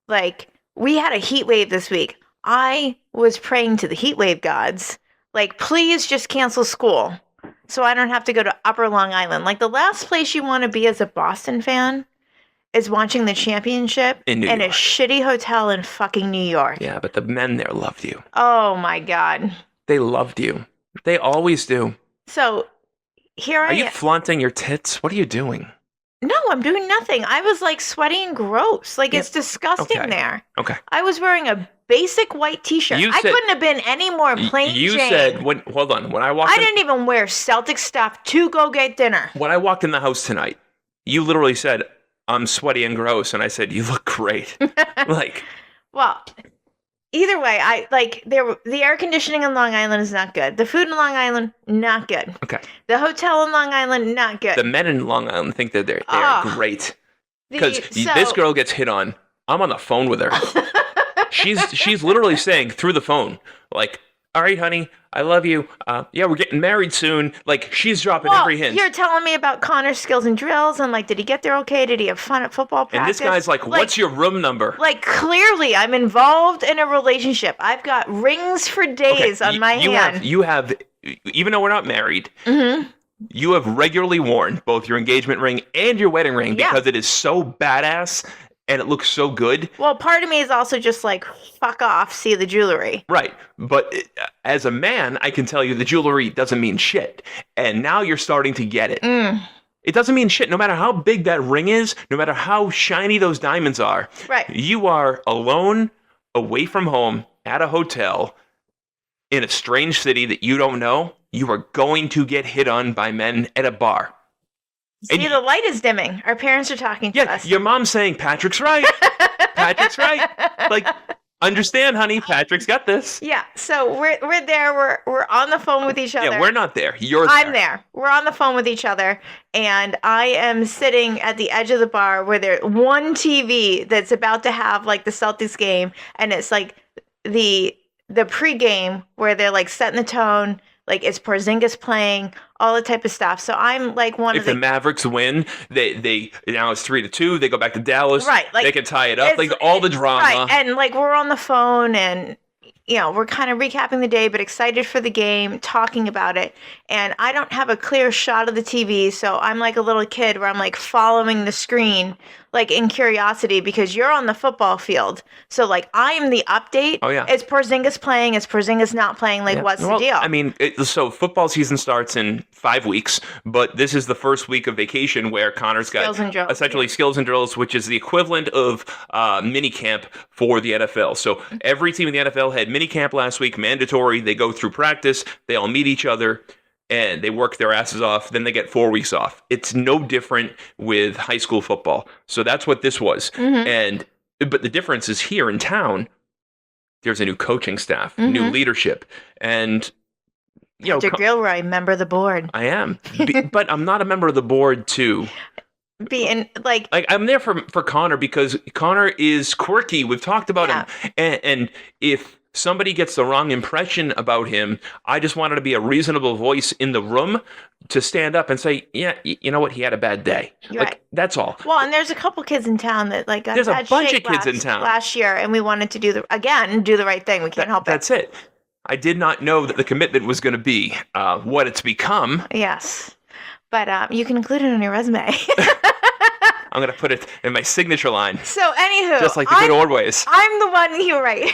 Speaker 2: Like we had a heat wave this week. I was praying to the heat wave gods. Like, please just cancel school so I don't have to go to Upper Long Island. Like the last place you want to be as a Boston fan is watching the championship in a shitty hotel in fucking New York.
Speaker 1: Yeah, but the men there loved you.
Speaker 2: Oh my God.
Speaker 1: They loved you. They always do.
Speaker 2: So here I am.
Speaker 1: Are you flaunting your tits? What are you doing?
Speaker 2: No, I'm doing nothing. I was like sweaty and gross. Like it's disgusting there.
Speaker 1: Okay.
Speaker 2: I was wearing a basic white t-shirt. I couldn't have been any more plain Jane.
Speaker 1: You said, hold on, when I walked
Speaker 2: I didn't even wear Celtic stuff to go get dinner.
Speaker 1: When I walked in the house tonight, you literally said, I'm sweaty and gross. And I said, you look great.
Speaker 2: Well, either way, the air conditioning in Long Island is not good. The food in Long Island, not good.
Speaker 1: Okay.
Speaker 2: The hotel in Long Island, not good.
Speaker 1: The men in Long Island think that they're great. Because this girl gets hit on. I'm on the phone with her. She's literally saying through the phone, like, all right, honey, I love you. Yeah, we're getting married soon. Like, she's dropping every hint.
Speaker 2: You're telling me about Connor's skills and drills, and like, did he get there okay? Did he have fun at football practice?
Speaker 1: And this guy's like, what's your room number?
Speaker 2: Like, clearly, I'm involved in a relationship. I've got rings for days on my hand.
Speaker 1: You have, even though we're not married, you have regularly worn both your engagement ring and your wedding ring because it is so badass. and it looks so good.
Speaker 2: Well, part of me is also just like, fuck off, see the jewelry.
Speaker 1: Right. But as a man, I can tell you the jewelry doesn't mean shit. And now you're starting to get it. It doesn't mean shit. No matter how big that ring is, no matter how shiny those diamonds are,
Speaker 2: right.
Speaker 1: You are alone, away from home, at a hotel, in a strange city that you don't know. You are going to get hit on by men at a bar.
Speaker 2: See, the light is dimming. Our parents are talking to us.
Speaker 1: Yeah, your mom's saying, Patrick's right. Patrick's right. Like, understand, honey, Patrick's got this.
Speaker 2: Yeah, so we're there. We're on the phone with each other.
Speaker 1: Yeah, we're not there. You're there.
Speaker 2: I'm there. We're on the phone with each other, and I am sitting at the edge of the bar where there's one TV that's about to have like the Celtics game, and it's like the pregame where they're like setting the tone. Like, it's Porzingis playing, all the type of stuff. So I'm like
Speaker 1: if the Mavericks win, they now it's 3-2. They go back to Dallas.
Speaker 2: Right. Like,
Speaker 1: they can tie it up. Like, all the drama.
Speaker 2: Right. And like, we're on the phone and, we're kind of recapping the day, but excited for the game, talking about it. And I don't have a clear shot of the TV. So I'm like a little kid where I'm like following the screen, like in curiosity, because you're on the football field. So like, I'm the update.
Speaker 1: Oh, yeah.
Speaker 2: Is Porzingis playing? Is Porzingis not playing? Like, what's the deal?
Speaker 1: I mean, so football season starts in 5 weeks, but this is the first week of vacation where Connor's got essentially skills and drills, which is the equivalent of mini camp for the NFL. So every team in the NFL had mini camp last week, mandatory. They go through practice. They all meet each other. And they work their asses off. Then they get 4 weeks off. It's no different with high school football. So that's what this was. But the difference is here in town, there's a new coaching staff, new leadership. And,
Speaker 2: Mr. Gilroy, member of the board.
Speaker 1: I am. But I'm not a member of the board to... I'm there for Connor because Connor is quirky. We've talked about him. And if somebody gets the wrong impression about him, I just wanted to be a reasonable voice in the room to stand up and say, yeah, you know what? He had a bad day.
Speaker 2: Right.
Speaker 1: That's all.
Speaker 2: Well, and there's a couple kids in town that got
Speaker 1: there's a bunch of kids in town
Speaker 2: last year, and we wanted to do the right thing. We can't help it.
Speaker 1: That's it. I did not know that the commitment was going to be what it's become.
Speaker 2: Yes. But you can include it on your resume.
Speaker 1: I'm going to put it in my signature line.
Speaker 2: So, anywho.
Speaker 1: Just like the good old ways.
Speaker 2: I'm the one, you're right.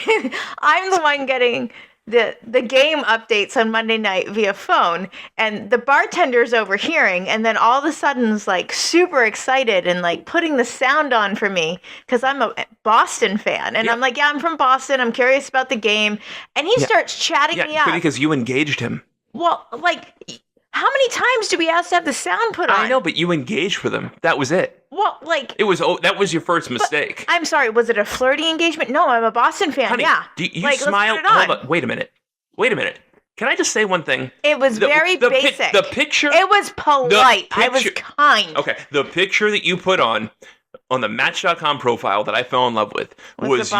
Speaker 2: I'm the one getting the game updates on Monday night via phone. And the bartender's overhearing. And then all of a sudden is like super excited and like putting the sound on for me. Because I'm a Boston fan. And I'm like, yeah, I'm from Boston. I'm curious about the game. And he starts chatting me up.
Speaker 1: Because you engaged him.
Speaker 2: Well, like... How many times do we ask to have the sound put on?
Speaker 1: I know, but you engaged with him. That was it.
Speaker 2: Well, like...
Speaker 1: that was your first mistake.
Speaker 2: I'm sorry, was it a flirty engagement? No, I'm a Boston fan,
Speaker 1: honey,
Speaker 2: yeah.
Speaker 1: You smiled... Hold on, wait a minute. Can I just say one thing?
Speaker 2: It was very basic.
Speaker 1: The picture...
Speaker 2: It was polite. I was kind.
Speaker 1: Okay, the picture that you put on the Match.com profile that I fell in love with was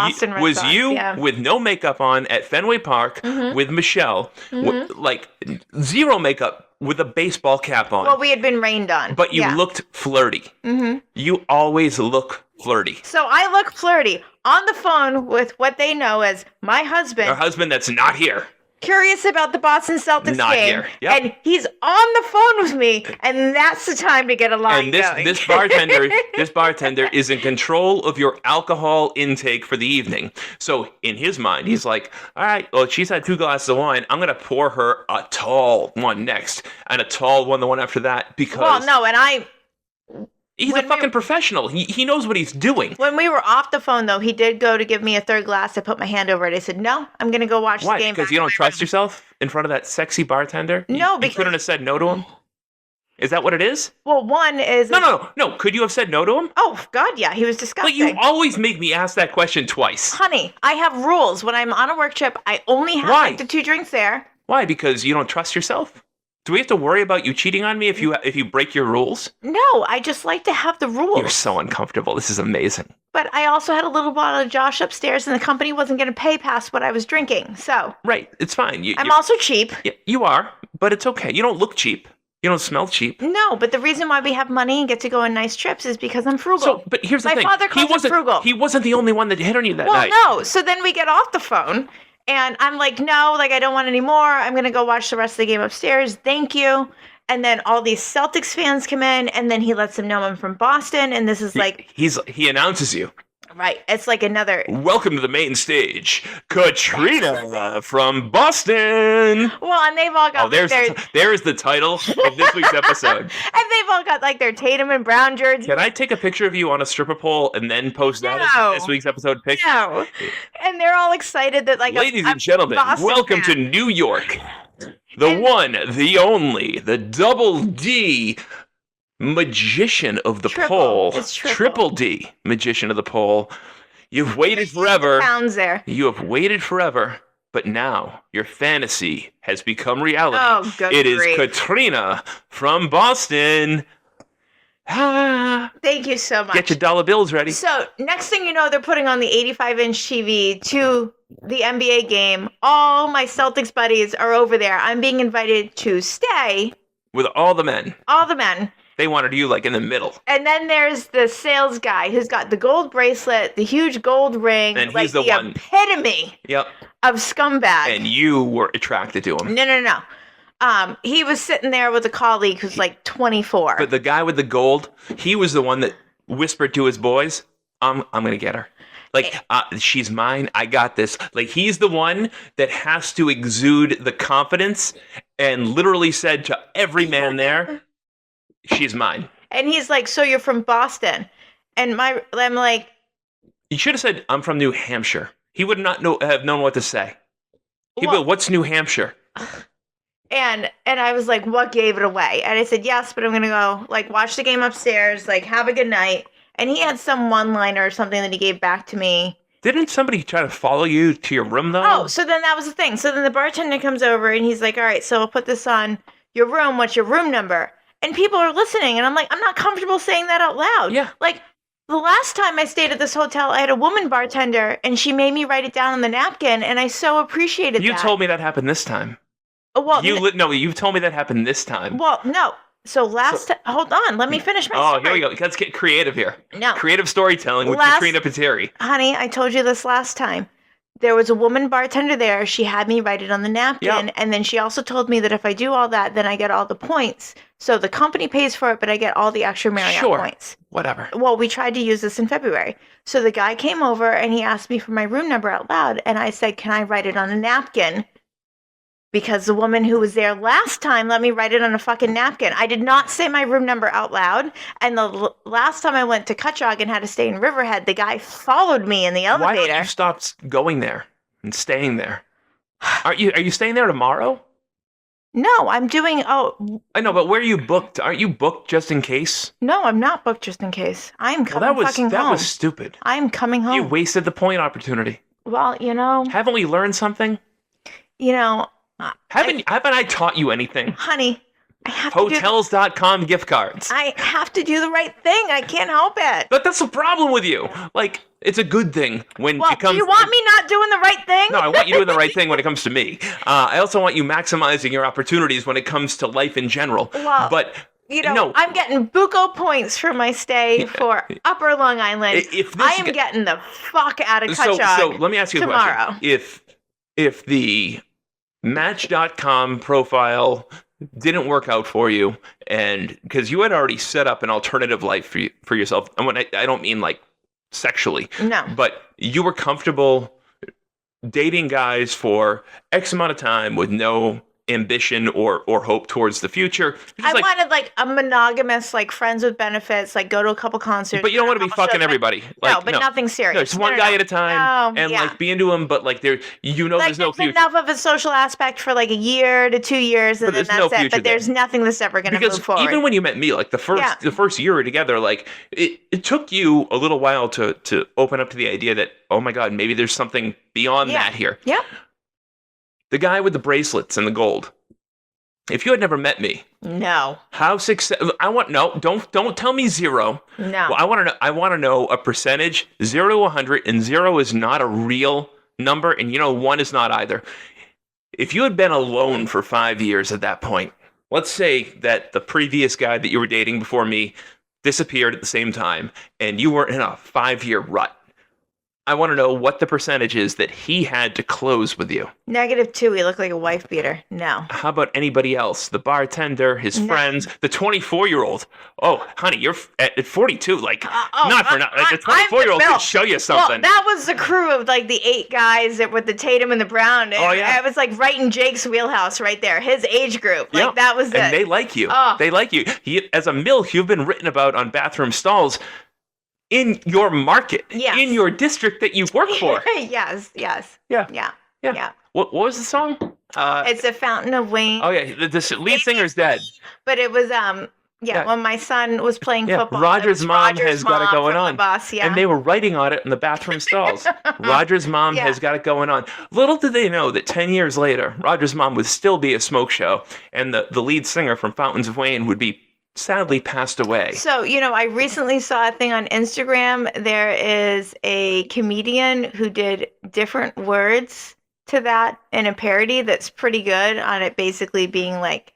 Speaker 1: you with no makeup on at Fenway Park with Michelle, like zero makeup with a baseball cap on.
Speaker 2: Well, we had been rained on.
Speaker 1: But you looked flirty. You always look flirty.
Speaker 2: So I look flirty on the phone with what they know as my husband.
Speaker 1: Your husband that's not here.
Speaker 2: Curious about the Boston Celtics
Speaker 1: not
Speaker 2: game.
Speaker 1: Here. Yep.
Speaker 2: And he's on the phone with me, and that's the time to get a line going.
Speaker 1: And this bartender is in control of your alcohol intake for the evening. So in his mind, he's like, all right, well, she's had 2 glasses of wine. I'm going to pour her a tall one next, and a tall one the one after that, because...
Speaker 2: Well, no, and
Speaker 1: he's a fucking professional. He knows what he's doing.
Speaker 2: When we were off the phone, though, he did go to give me a 3rd glass. I put my hand over it. I said, no, I'm going to go watch the game.
Speaker 1: Why? Because you don't trust yourself in front of that sexy bartender?
Speaker 2: No, because...
Speaker 1: You couldn't have said no to him? Is that what it is?
Speaker 2: Well, one is...
Speaker 1: No. Could you have said no to him?
Speaker 2: Oh, God, yeah. He was disgusting.
Speaker 1: But you always make me ask that question twice.
Speaker 2: Honey, I have rules. When I'm on a work trip, I only have like the 2 drinks there.
Speaker 1: Why? Because you don't trust yourself? Do we have to worry about you cheating on me if you break your rules?
Speaker 2: No, I just like to have the rules.
Speaker 1: You're so uncomfortable. This is amazing.
Speaker 2: But I also had a little bottle of Josh upstairs, and the company wasn't going to pay past what I was drinking, so...
Speaker 1: Right, it's fine.
Speaker 2: I'm also cheap.
Speaker 1: You are, but it's okay. You don't look cheap. You don't smell cheap.
Speaker 2: No, but the reason why we have money and get to go on nice trips is because I'm frugal.
Speaker 1: So, but here's the thing.
Speaker 2: My father calls me frugal.
Speaker 1: He wasn't the only one that hit on you that night.
Speaker 2: Well, no. So then we get off the phone, and I'm like, no, like, I don't want any more. I'm going to go watch the rest of the game upstairs. Thank you. And then all these Celtics fans come in, and then he lets them know I'm from Boston, and this is like...
Speaker 1: He announces you.
Speaker 2: Right. It's like another.
Speaker 1: Welcome to the main stage, Katrina from Boston.
Speaker 2: Well, and they've all got
Speaker 1: there's the title of this week's episode.
Speaker 2: And they've all got like their Tatum and Brown jerseys.
Speaker 1: Can I take a picture of you on a stripper pole and then post that as this week's episode pic?
Speaker 2: No. And they're all excited that like
Speaker 1: ladies and gentlemen, welcome to New York. The one, the only, the double D magician of the pole.
Speaker 2: It's
Speaker 1: triple D magician of the pole. You've waited forever.
Speaker 2: Pounds there.
Speaker 1: You have waited forever, but now your fantasy has become reality.
Speaker 2: Oh, good
Speaker 1: It
Speaker 2: grief.
Speaker 1: is Katrina from Boston.
Speaker 2: Thank you so much.
Speaker 1: Get your dollar bills ready.
Speaker 2: So, next thing you know, they're putting on the 85-inch TV to the NBA game. All my Celtics buddies are over there. I'm being invited to stay.
Speaker 1: With all the men.
Speaker 2: All the men.
Speaker 1: They wanted you like in the middle.
Speaker 2: And then there's the sales guy who's got the gold bracelet, the huge gold ring,
Speaker 1: and
Speaker 2: like
Speaker 1: he's the one.
Speaker 2: Epitome of scumbag.
Speaker 1: And you were attracted to him.
Speaker 2: No. He was sitting there with a colleague who's like 24.
Speaker 1: But the guy with the gold, he was the one that whispered to his boys, I'm going to get her. Like, she's mine. I got this. Like, he's the one that has to exude the confidence and literally said to every man there, she's mine.
Speaker 2: And he's like, so you're from Boston. And I'm like.
Speaker 1: You should have said, I'm from New Hampshire. He would not have known what to say. He'd
Speaker 2: Well,
Speaker 1: go, what's New Hampshire?
Speaker 2: And I was like, what gave it away? And I said, yes, but I'm going to go, like, watch the game upstairs, like, have a good night. And he had some one-liner or something that he gave back to me.
Speaker 1: Didn't somebody try to follow you to your room, though?
Speaker 2: Oh, so then that was the thing. So then the bartender comes over, and he's like, all right, so I'll put this on your room. What's your room number? And people are listening, and I'm like, I'm not comfortable saying that out loud.
Speaker 1: Yeah.
Speaker 2: Like, the last time I stayed at this hotel, I had a woman bartender, and she made me write it down on the napkin, and I so appreciated that.
Speaker 1: You told me that happened this time.
Speaker 2: Well,
Speaker 1: you told me that happened this time.
Speaker 2: Well, no. So hold on, let me finish my story.
Speaker 1: Oh, here we go. Let's get creative here.
Speaker 2: No.
Speaker 1: Creative storytelling with Katrina Pateri.
Speaker 2: Honey, I told you this last time. There was a woman bartender there. She had me write it on the napkin. And then she also told me that if I do all that, then I get all the points. So the company pays for it, but I get all the extra Marriott points.
Speaker 1: Whatever.
Speaker 2: Well, we tried to use this in February. So the guy came over and he asked me for my room number out loud. And I said, can I write it on a napkin? Because the woman who was there last time let me write it on a fucking napkin. I did not say my room number out loud. And the last time I went to Cutchogue and had to stay in Riverhead, the guy followed me in the elevator.
Speaker 1: Why don't you stop going there and staying there? Are you staying there tomorrow?
Speaker 2: No, I'm doing. Oh,
Speaker 1: I know, but where are you booked? Aren't you booked just in case?
Speaker 2: No, I'm not booked just in case. I'm coming home.
Speaker 1: That was stupid.
Speaker 2: I'm coming home.
Speaker 1: You wasted the point opportunity.
Speaker 2: Well,
Speaker 1: haven't we learned something? Haven't I taught you anything?
Speaker 2: Honey, I have
Speaker 1: Hotels.com gift cards.
Speaker 2: I have to do the right thing. I can't help it.
Speaker 1: But that's the problem with you. Like, it's a good thing when it comes.
Speaker 2: Do you want me not doing the right thing?
Speaker 1: No, I want you doing the right thing when it comes to me. I also want you maximizing your opportunities when it comes to life in general.
Speaker 2: Well,
Speaker 1: but
Speaker 2: I'm getting buco points for my stay for Upper Long Island. I am getting the fuck out of Cutchogue
Speaker 1: So let me ask you
Speaker 2: tomorrow.
Speaker 1: a question. If the Match.com profile didn't work out for you, and because you had already set up an alternative life for yourself, and when I don't mean like sexually,
Speaker 2: no,
Speaker 1: but you were comfortable dating guys for X amount of time with no ambition or hope towards the future.
Speaker 2: I wanted like a monogamous, like friends with benefits, like go to a couple concerts.
Speaker 1: But you don't want to be fucking everybody.
Speaker 2: Nothing serious.
Speaker 1: No, just one guy at a time, like be into him, but like there's no future.
Speaker 2: Enough of a social aspect for like a year to 2 years, and then that's it. But there's nothing that's ever going to move forward.
Speaker 1: Even when you met me, like the first year we were together, like it took you a little while to open up to the idea that, oh my God, maybe there's something beyond that here.
Speaker 2: Yeah.
Speaker 1: The guy with the bracelets and the gold. If you had never met me,
Speaker 2: no.
Speaker 1: How successful? Don't tell me zero.
Speaker 2: No.
Speaker 1: Well, I want to know a percentage, 0 to 100, and 0 is not a real number, and 1 is not either. If you had been alone for 5 years at that point, let's say that the previous guy that you were dating before me disappeared at the same time, and you were in a 5-year rut. I want to know what the percentage is that he had to close with you.
Speaker 2: -2. He looked like a wife beater. No.
Speaker 1: How about anybody else? The bartender, his friends, the 24-year-old. Oh, honey, you're at 42. Like, not for nothing. The 24-year-old could show you something.
Speaker 2: Well, that was the crew of like the 8 guys with the Tatum and the Brown.
Speaker 1: Oh, yeah.
Speaker 2: It was like right in Jake's wheelhouse right there. His age group. Like, that was it.
Speaker 1: And they like you. They like you. As a MILF, you've been written about on bathroom stalls in your market, in your district that you work for.
Speaker 2: Yes.
Speaker 1: Yeah. What was the song?
Speaker 2: It's a Fountain of Wayne.
Speaker 1: Oh yeah, the lead singer's dead.
Speaker 2: But it was when my son was playing football.
Speaker 1: Rodger's mom has got it going on.
Speaker 2: The bus,
Speaker 1: and they were writing on it in the bathroom stalls. Rodger's mom has got it going on. Little did they know that 10 years later, Rodger's mom would still be a smoke show, and the lead singer from Fountains of Wayne would be sadly passed away.
Speaker 2: So, I recently saw a thing on Instagram. There is a comedian who did different words to that in a parody that's pretty good on it basically being like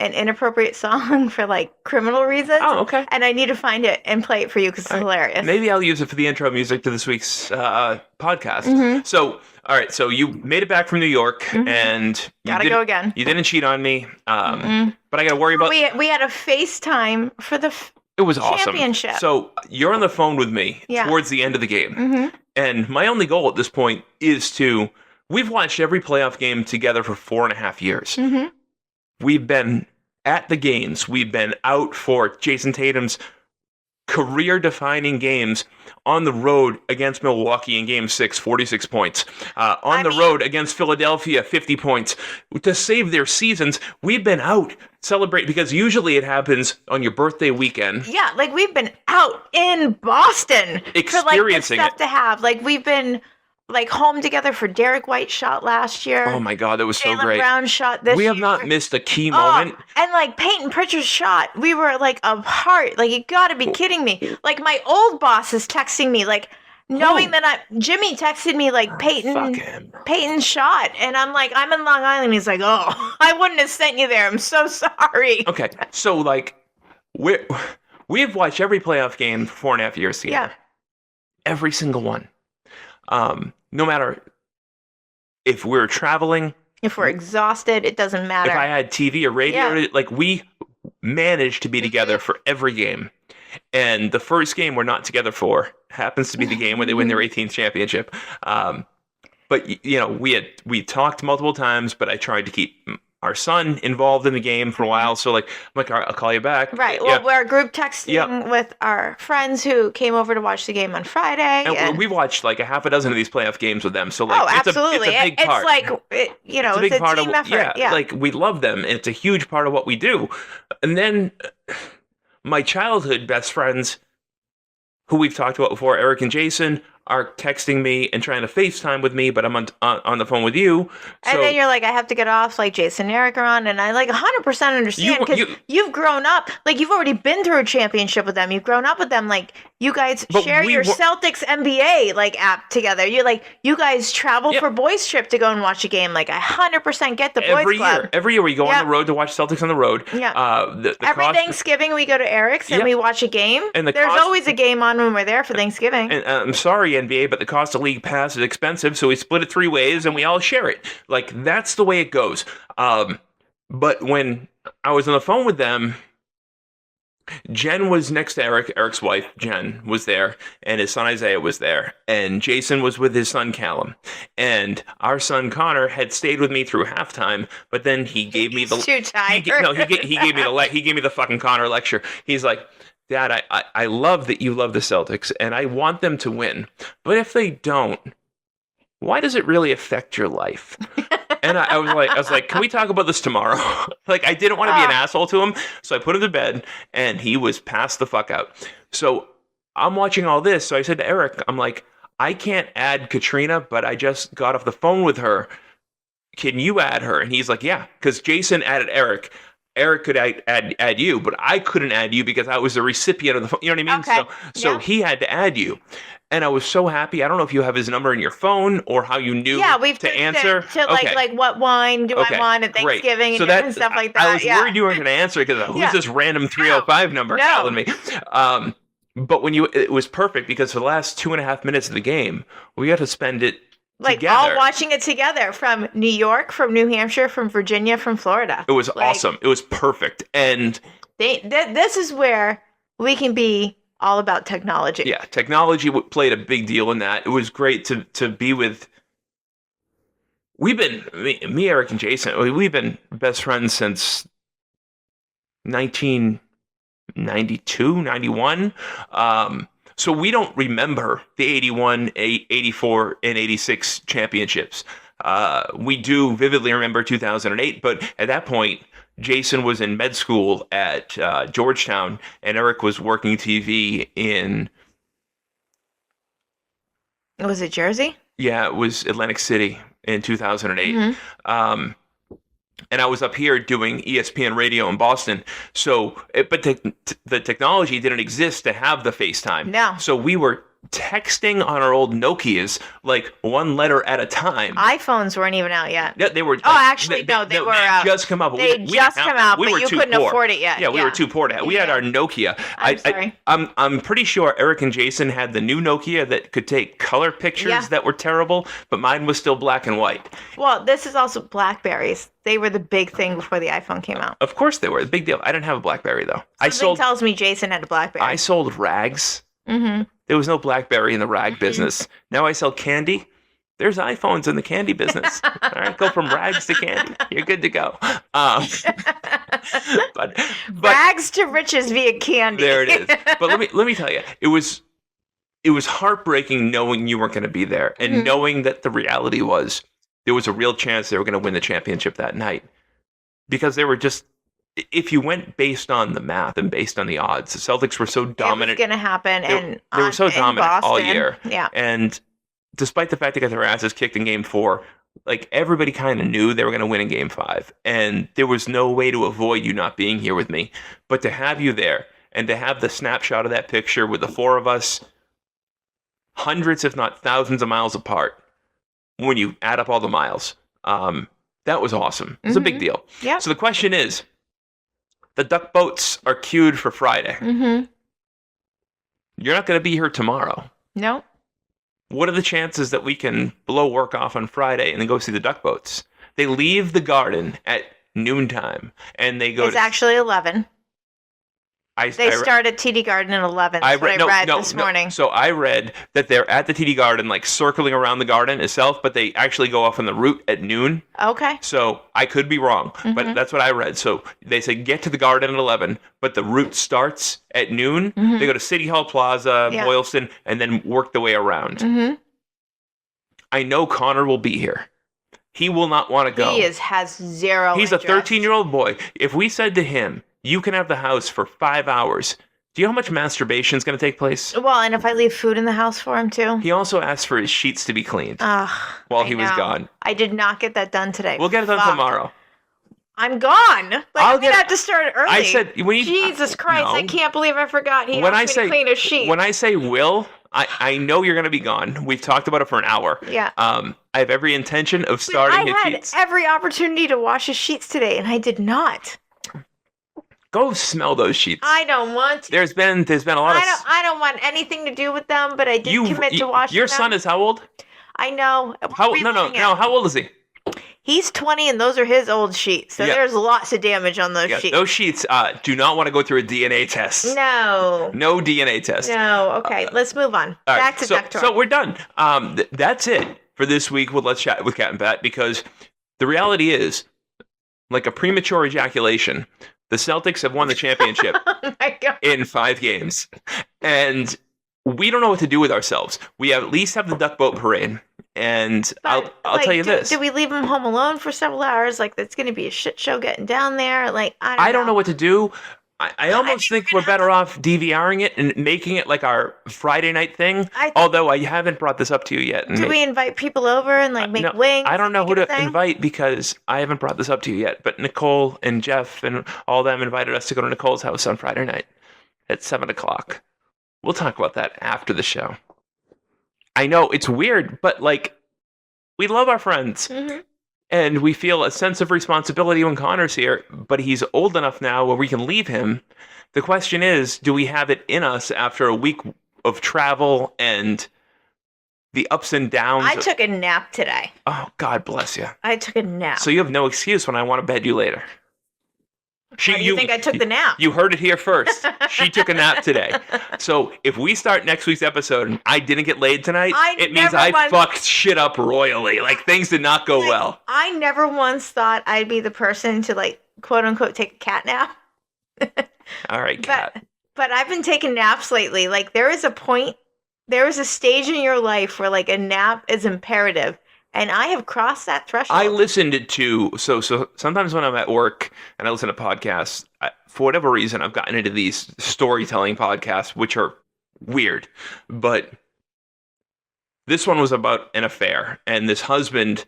Speaker 2: an inappropriate song for like criminal reasons.
Speaker 1: Oh, okay.
Speaker 2: And I need to find it and play it for you because it's hilarious.
Speaker 1: Maybe I'll use it for the intro music to this week's podcast.
Speaker 2: Mm-hmm.
Speaker 1: So, all right. So you made it back from New York and
Speaker 2: gotta go again.
Speaker 1: You didn't cheat on me. But I got to worry about.
Speaker 2: We had a FaceTime for the
Speaker 1: it was awesome.
Speaker 2: Championship.
Speaker 1: So you're on the phone with me towards the end of the game. And my only goal at this point is we've watched every playoff game together for 4.5 years. We've been at the games. We've been out for Jason Tatum's career-defining games on the road against Milwaukee in Game 6, 46 points. On the road against Philadelphia, 50 points. To save their seasons, we've been out celebrate because usually it happens on your birthday weekend.
Speaker 2: Yeah, like we've been out in Boston
Speaker 1: experiencing
Speaker 2: for like the stuff to have. Like we've been like home together for Derek White shot last year.
Speaker 1: Oh my God, that was so great.
Speaker 2: Brown shot this year.
Speaker 1: We have not missed a key moment.
Speaker 2: And like Peyton Pritchard's shot, we were like apart. Like you gotta be kidding me. Like my old boss is texting me, like knowing that Jimmy texted me like Peyton's shot, and I'm like, I'm in Long Island. He's like, oh, I wouldn't have sent you there. I'm so sorry.
Speaker 1: Okay, so like we've watched every playoff game for 4.5 years together. Yeah. Every single one. No matter if we're traveling,
Speaker 2: if we're exhausted, it doesn't matter.
Speaker 1: If I had TV or radio, like we managed to be together for every game. And the first game we're not together for happens to be the game where they win their 18th championship. But we talked multiple times, but I tried to keep our son involved in the game for a while. So like, I'm like, all right, I'll call you back.
Speaker 2: Right. Well, we're group texting with our friends who came over to watch the game on Friday.
Speaker 1: And we watched like a half a dozen of these playoff games with them. So like,
Speaker 2: absolutely.
Speaker 1: It's a big part.
Speaker 2: It's like, it's a team effort.
Speaker 1: Yeah. Like we love them. And it's a huge part of what we do. And then my childhood best friends, who we've talked about before, Eric and Jason, are texting me and trying to FaceTime with me, but I'm on the phone with you. So,
Speaker 2: and then you're like, I have to get off, like Jason and Eric are on, and I like 100% understand because you've grown up, like you've already been through a championship with them. You've grown up with them, like you guys share your Celtics NBA like app together. You're like, you guys travel for boys trip to go and watch a game. Like I 100% get the boys club.
Speaker 1: Every year we go on the road to watch Celtics on the road.
Speaker 2: Yeah. Every Thanksgiving we go to Eric's and we watch a game. And there's always a game on when we're there for Thanksgiving.
Speaker 1: And I'm sorry, NBA, but the cost of league pass is expensive, so we split it 3 ways and we all share it. Like that's the way it goes. But when I was on the phone with them, Jen was next to Eric. Eric's wife, Jen, was there, and his son Isaiah was there, and Jason was with his son Callum, and our son Connor had stayed with me through halftime. But then he gave me the
Speaker 2: too tired.
Speaker 1: He gave me the fucking Connor lecture. He's like, Dad, I love that you love the Celtics, and I want them to win, but if they don't, why does it really affect your life? And I was like, can we talk about this tomorrow? Like, I didn't want to be an asshole to him, so I put him to bed, and he was passed the fuck out. So I'm watching all this, so I said to Eric, I'm like, I can't add Katrina, but I just got off the phone with her. Can you add her? And he's like, yeah, because Jason added Eric. Eric could add you, but I couldn't add you because I was the recipient of the phone. You know what I mean?
Speaker 2: Okay.
Speaker 1: So he had to add you. And I was so happy. I don't know if you have his number in your phone or how you knew to answer.
Speaker 2: To like what wine do I want at Thanksgiving and stuff like that.
Speaker 1: I was worried you weren't going to answer because who's this random 305 number calling me? But it was perfect because for the last 2.5 minutes of the game, we got to spend it
Speaker 2: like
Speaker 1: together.
Speaker 2: all watching it together from New York, from New Hampshire, from Virginia, from Florida.
Speaker 1: It was awesome. It was perfect. And
Speaker 2: this is where we can be all about technology.
Speaker 1: Yeah, technology played a big deal in that. It was great to be with. Me, Eric, and Jason, we've been best friends since 1992, 91. So we don't remember the 81, 84, and 86 championships. We do vividly remember 2008, but at that point, Jason was in med school at Georgetown, and Eric was working TV in...
Speaker 2: Was it Jersey?
Speaker 1: Yeah, it was Atlantic City in 2008.
Speaker 2: Mm-hmm.
Speaker 1: And I was up here doing ESPN radio in Boston. So, but the technology didn't exist to have the FaceTime.
Speaker 2: No.
Speaker 1: So we were texting on our old Nokias, like one letter at a time.
Speaker 2: iPhones weren't even out yet.
Speaker 1: Yeah, they were.
Speaker 2: They were out.
Speaker 1: Just come out.
Speaker 2: They just come out, but you couldn't afford it yet.
Speaker 1: Yeah, we were too poor to have. We had our Nokia. I'm pretty sure Eric and Jason had the new Nokia that could take color pictures that were terrible, but mine was still black and white.
Speaker 2: Well, this is also BlackBerries. They were the big thing before the iPhone came out.
Speaker 1: Of course they were. The big deal. I didn't have a BlackBerry, though.
Speaker 2: Something tells me Jason had a BlackBerry.
Speaker 1: I sold rags.
Speaker 2: Mm-hmm.
Speaker 1: There was no BlackBerry in the rag business. Now I sell candy. There's iPhones in the candy business. All right, go from rags to candy. You're good to go. But
Speaker 2: rags to riches via candy.
Speaker 1: There it is. But let me tell you, it was heartbreaking knowing you weren't going to be there and knowing that the reality was there was a real chance they were going to win the championship that night, because they were just. If you went based on the math and based on the odds, the Celtics were so dominant.
Speaker 2: It was going to happen.
Speaker 1: They were so dominant
Speaker 2: Boston,
Speaker 1: all year.
Speaker 2: Yeah.
Speaker 1: And despite the fact they got their asses kicked in Game 4, like everybody kind of knew they were going to win in Game 5. And there was no way to avoid you not being here with me. But to have you there and to have the snapshot of that picture with the four of us, hundreds if not thousands of miles apart, when you add up all the miles, that was awesome. It's a big deal.
Speaker 2: Yeah.
Speaker 1: So the question is, the duck boats are queued for Friday.
Speaker 2: Mm-hmm.
Speaker 1: You're not going to be here tomorrow.
Speaker 2: No.
Speaker 1: What are the chances that we can blow work off on Friday and then go see the duck boats? They leave the garden at noontime, and they go.
Speaker 2: It's actually 11. They start at TD Garden at 11. That's what I read this morning.
Speaker 1: So I read that they're at the TD Garden, like circling around the garden itself, but they actually go off on the route at noon.
Speaker 2: Okay.
Speaker 1: So I could be wrong, but that's what I read. So they say get to the garden at 11, but the route starts at noon.
Speaker 2: Mm-hmm.
Speaker 1: They go to City Hall Plaza, Boylston, and then work the way around.
Speaker 2: Mm-hmm.
Speaker 1: I know Connor will be here. He will not want to go.
Speaker 2: He has zero
Speaker 1: He's
Speaker 2: interest.
Speaker 1: a 13-year-old boy. If we said to him, you can have the house for 5 hours, do you know how much masturbation is going to take place?
Speaker 2: Well, and if I leave food in the house for him, too.
Speaker 1: He also asked for his sheets to be cleaned while he was gone.
Speaker 2: I did not get that done today.
Speaker 1: We'll get it done tomorrow.
Speaker 2: I'm gone. Like, I'm going to have to start early.
Speaker 1: I said,
Speaker 2: Jesus Christ, I can't believe I forgot he asked me to clean his sheets.
Speaker 1: When I say will, I know you're going to be gone. We've talked about it for an hour.
Speaker 2: Yeah.
Speaker 1: I have every intention of starting his sheets.
Speaker 2: I had every opportunity to wash his sheets today, and I did not.
Speaker 1: Go smell those sheets.
Speaker 2: I don't want to.
Speaker 1: There's been a lot of...
Speaker 2: I don't want anything to do with them, but I did commit to washing them.
Speaker 1: Your son is how old?
Speaker 2: I know.
Speaker 1: No. How old is he?
Speaker 2: He's 20, and those are his old sheets. So there's lots of damage on those sheets.
Speaker 1: Those sheets do not want to go through a DNA test.
Speaker 2: No.
Speaker 1: No DNA test.
Speaker 2: No. Okay, let's move on. Back to Duck Talk.
Speaker 1: So we're done. That's it for this week with Let's Chat with Cat and Pat, because the reality is, like a premature ejaculation, the Celtics have won the championship in 5 games. And we don't know what to do with ourselves. We at least have the duck boat parade. And I'll tell you this.
Speaker 2: Do we leave him home alone for several hours? Like, that's going to be a shit show getting down there. Like, I don't know
Speaker 1: what to do. I almost think we're better off DVRing it and making it like our Friday night thing. Although I haven't brought this up to you yet.
Speaker 2: Do we invite people over and like make wings?
Speaker 1: I don't know who to invite because I haven't brought this up to you yet. But Nicole and Jeff and all of them invited us to go to Nicole's house on Friday night at 7:00. We'll talk about that after the show. I know it's weird, but like, we love our friends.
Speaker 2: Mm-hmm.
Speaker 1: And we feel a sense of responsibility when Connor's here, but he's old enough now where we can leave him. The question is, do we have it in us after a week of travel and the ups and downs?
Speaker 2: I took a nap today.
Speaker 1: Oh, God bless you.
Speaker 2: I took a nap.
Speaker 1: So you have no excuse when I want to bed you later.
Speaker 2: Why do you think I took the nap?
Speaker 1: You heard it here first. She took a nap today. So if we start next week's episode and I didn't get laid tonight, it means I fucked shit up royally. Like, things did not go well.
Speaker 2: I never once thought I'd be the person to, like, quote unquote, take a cat nap.
Speaker 1: All right, cat.
Speaker 2: But I've been taking naps lately. Like, there is a stage in your life where, like, a nap is imperative. And I have crossed that threshold.
Speaker 1: I listened to, so sometimes when I'm at work and I listen to podcasts, for whatever reason, I've gotten into these storytelling podcasts, which are weird. But this one was about an affair, and this husband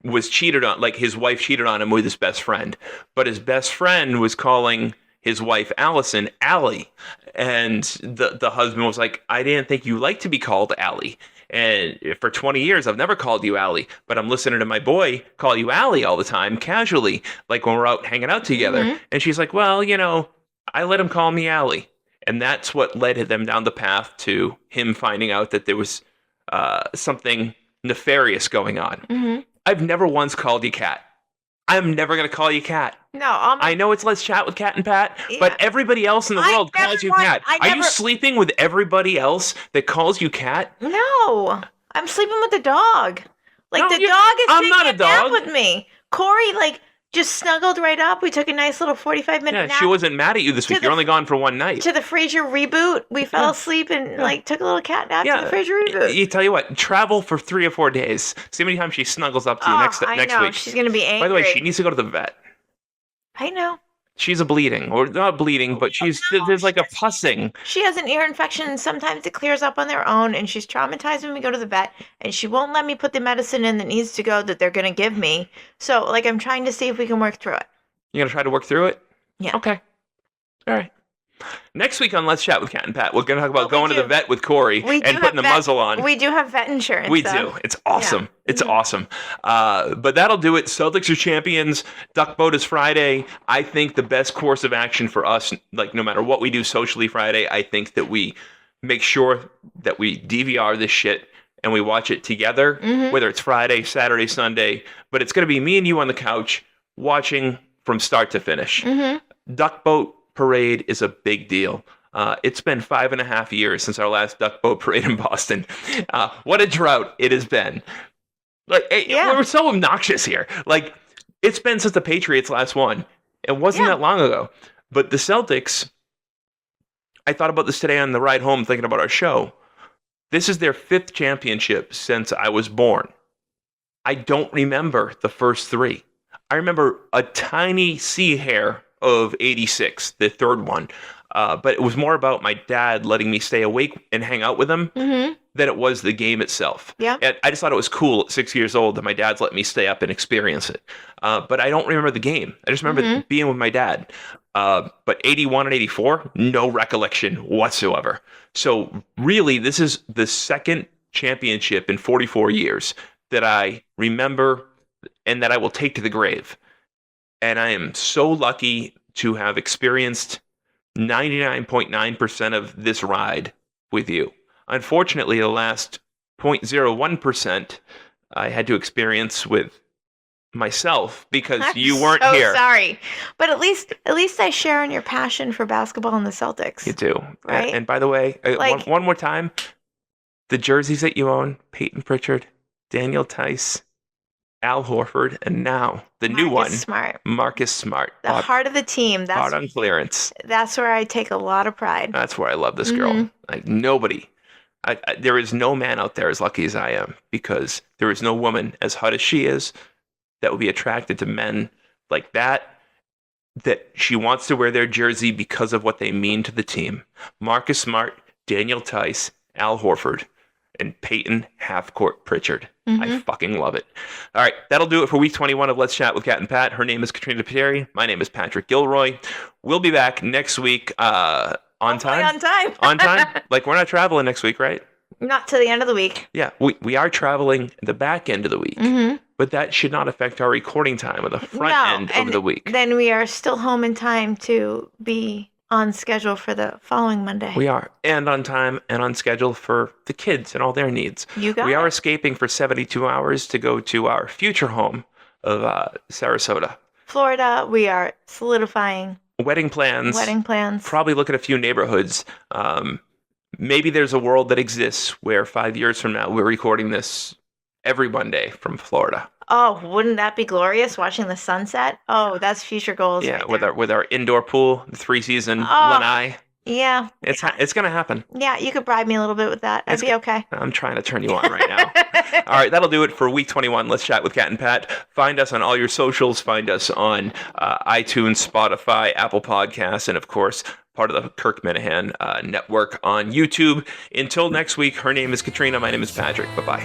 Speaker 1: was cheated on, like his wife cheated on him with his best friend. But his best friend was calling his wife, Allison, Allie. And the husband was like, I didn't think you liked to be called Allie. And for 20 years, I've never called you Allie, but I'm listening to my boy call you Allie all the time, casually, like when we're out hanging out together. Mm-hmm. And she's like, well, I let him call me Allie. And that's what led them down the path to him finding out that there was something nefarious going on. Mm-hmm. I've never once called you Cat. I'm never going to call you Cat.
Speaker 2: No,
Speaker 1: I know it's Let's Chat with Cat and Pat, but everybody else in the world calls you Cat. Are you sleeping with everybody else that calls you Cat?
Speaker 2: No, I'm sleeping with the dog. Like, no, the dog is taking a nap with me. Corey, like, just snuggled right up. We took a nice little 45-minute nap.
Speaker 1: She wasn't mad at you this week. You're only gone for one night.
Speaker 2: To the Frasier reboot. We fell asleep and, like, took a little cat nap to the Frasier reboot.
Speaker 1: You tell you what, travel for 3 or 4 days. See how many times she snuggles up to you next week.
Speaker 2: She's going to be angry.
Speaker 1: By the way, she needs to go to the vet.
Speaker 2: I know.
Speaker 1: She's bleeding, or not bleeding, but there's like a pussing.
Speaker 2: She has an ear infection, and sometimes it clears up on their own, and she's traumatized when we go to the vet, and she won't let me put the medicine in that needs to go that they're going to give me. So, like, I'm trying to see if we can work through it.
Speaker 1: You're going to try to work through it?
Speaker 2: Yeah.
Speaker 1: Okay. All right. Next week on Let's Chat with Cat and Pat, we're going to talk about going to the vet with Corey and putting the muzzle on.
Speaker 2: We do have vet insurance.
Speaker 1: We do. It's awesome. Yeah. It's awesome. But that'll do it. Celtics are champions. Duck Boat is Friday. I think the best course of action for us, like no matter what we do socially Friday, I think that we make sure that we DVR this shit and we watch it together, whether it's Friday, Saturday, Sunday. But it's going to be me and you on the couch watching from start to finish. Duck Boat Parade is a big deal. It's been 5.5 years since our last Duck Boat Parade in Boston. What a drought it has been. Like, we're so obnoxious here. Like, it's been since the Patriots last won. It wasn't that long ago. But the Celtics, I thought about this today on the ride home thinking about our show. This is their 5th championship since I was born. I don't remember the first 3. I remember a tiny sea hair of 86, the third one. But it was more about my dad letting me stay awake and hang out with him than it was the game itself. Yeah. And I just thought it was cool at 6 years old that my dad's let me stay up and experience it. But I don't remember the game. I just remember being with my dad. But 81 and 84, no recollection whatsoever. So really, this is the second championship in 44 years that I remember and that I will take to the grave. And I am so lucky to have experienced 99.9% of this ride with you. Unfortunately, the last 0.01% I had to experience with myself because you weren't here.
Speaker 2: Sorry, but at least I share in your passion for basketball and the Celtics.
Speaker 1: You do,
Speaker 2: right?
Speaker 1: And by the way, one more time, the jerseys that you own: Peyton Pritchard, Daniel Tice, Al Horford, and now the new one, Marcus Smart.
Speaker 2: The heart of the team.
Speaker 1: Hot on clearance.
Speaker 2: That's where I take a lot of pride.
Speaker 1: That's where I love this girl. Like nobody. There is no man out there as lucky as I am, because there is no woman as hot as she is that would be attracted to men like that she wants to wear their jersey because of what they mean to the team. Marcus Smart, Daniel Tice, Al Horford, and Peyton Half-Court Pritchard. I fucking love it. All right, that'll do it for week 21 of Let's Chat with Cat and Pat. Her name is Katrina Pateri. My name is Patrick Gilroy. We'll be back next week on time.
Speaker 2: On time.
Speaker 1: On time? Like, we're not traveling next week, right?
Speaker 2: Not till the end of the week.
Speaker 1: Yeah, we are traveling the back end of the week. but that should not affect our recording time on the front end of the week.
Speaker 2: Then we are still home in time to be on schedule for the following Monday.
Speaker 1: We are, and on time and on schedule for the kids and all their needs.
Speaker 2: We
Speaker 1: are escaping for 72 hours to go to our future home of Sarasota,
Speaker 2: Florida. We are solidifying
Speaker 1: wedding plans. Probably look at a few neighborhoods. Maybe there's a world that exists where 5 years from now we're recording this every Monday from Florida.
Speaker 2: Oh, wouldn't that be glorious? Watching the sunset. Oh, that's future goals.
Speaker 1: Yeah,
Speaker 2: right
Speaker 1: with our indoor pool, the 3-season lanai.
Speaker 2: Yeah,
Speaker 1: it's gonna happen.
Speaker 2: Yeah, you could bribe me a little bit with that. I'd be okay.
Speaker 1: I'm trying to turn you on right now. All right, that'll do it for week 21. Let's chat with Kat and Pat. Find us on all your socials. Find us on iTunes, Spotify, Apple Podcasts, and of course, part of the Kirk Minahan network on YouTube. Until next week, her name is Katrina. My name is Patrick. Bye-bye.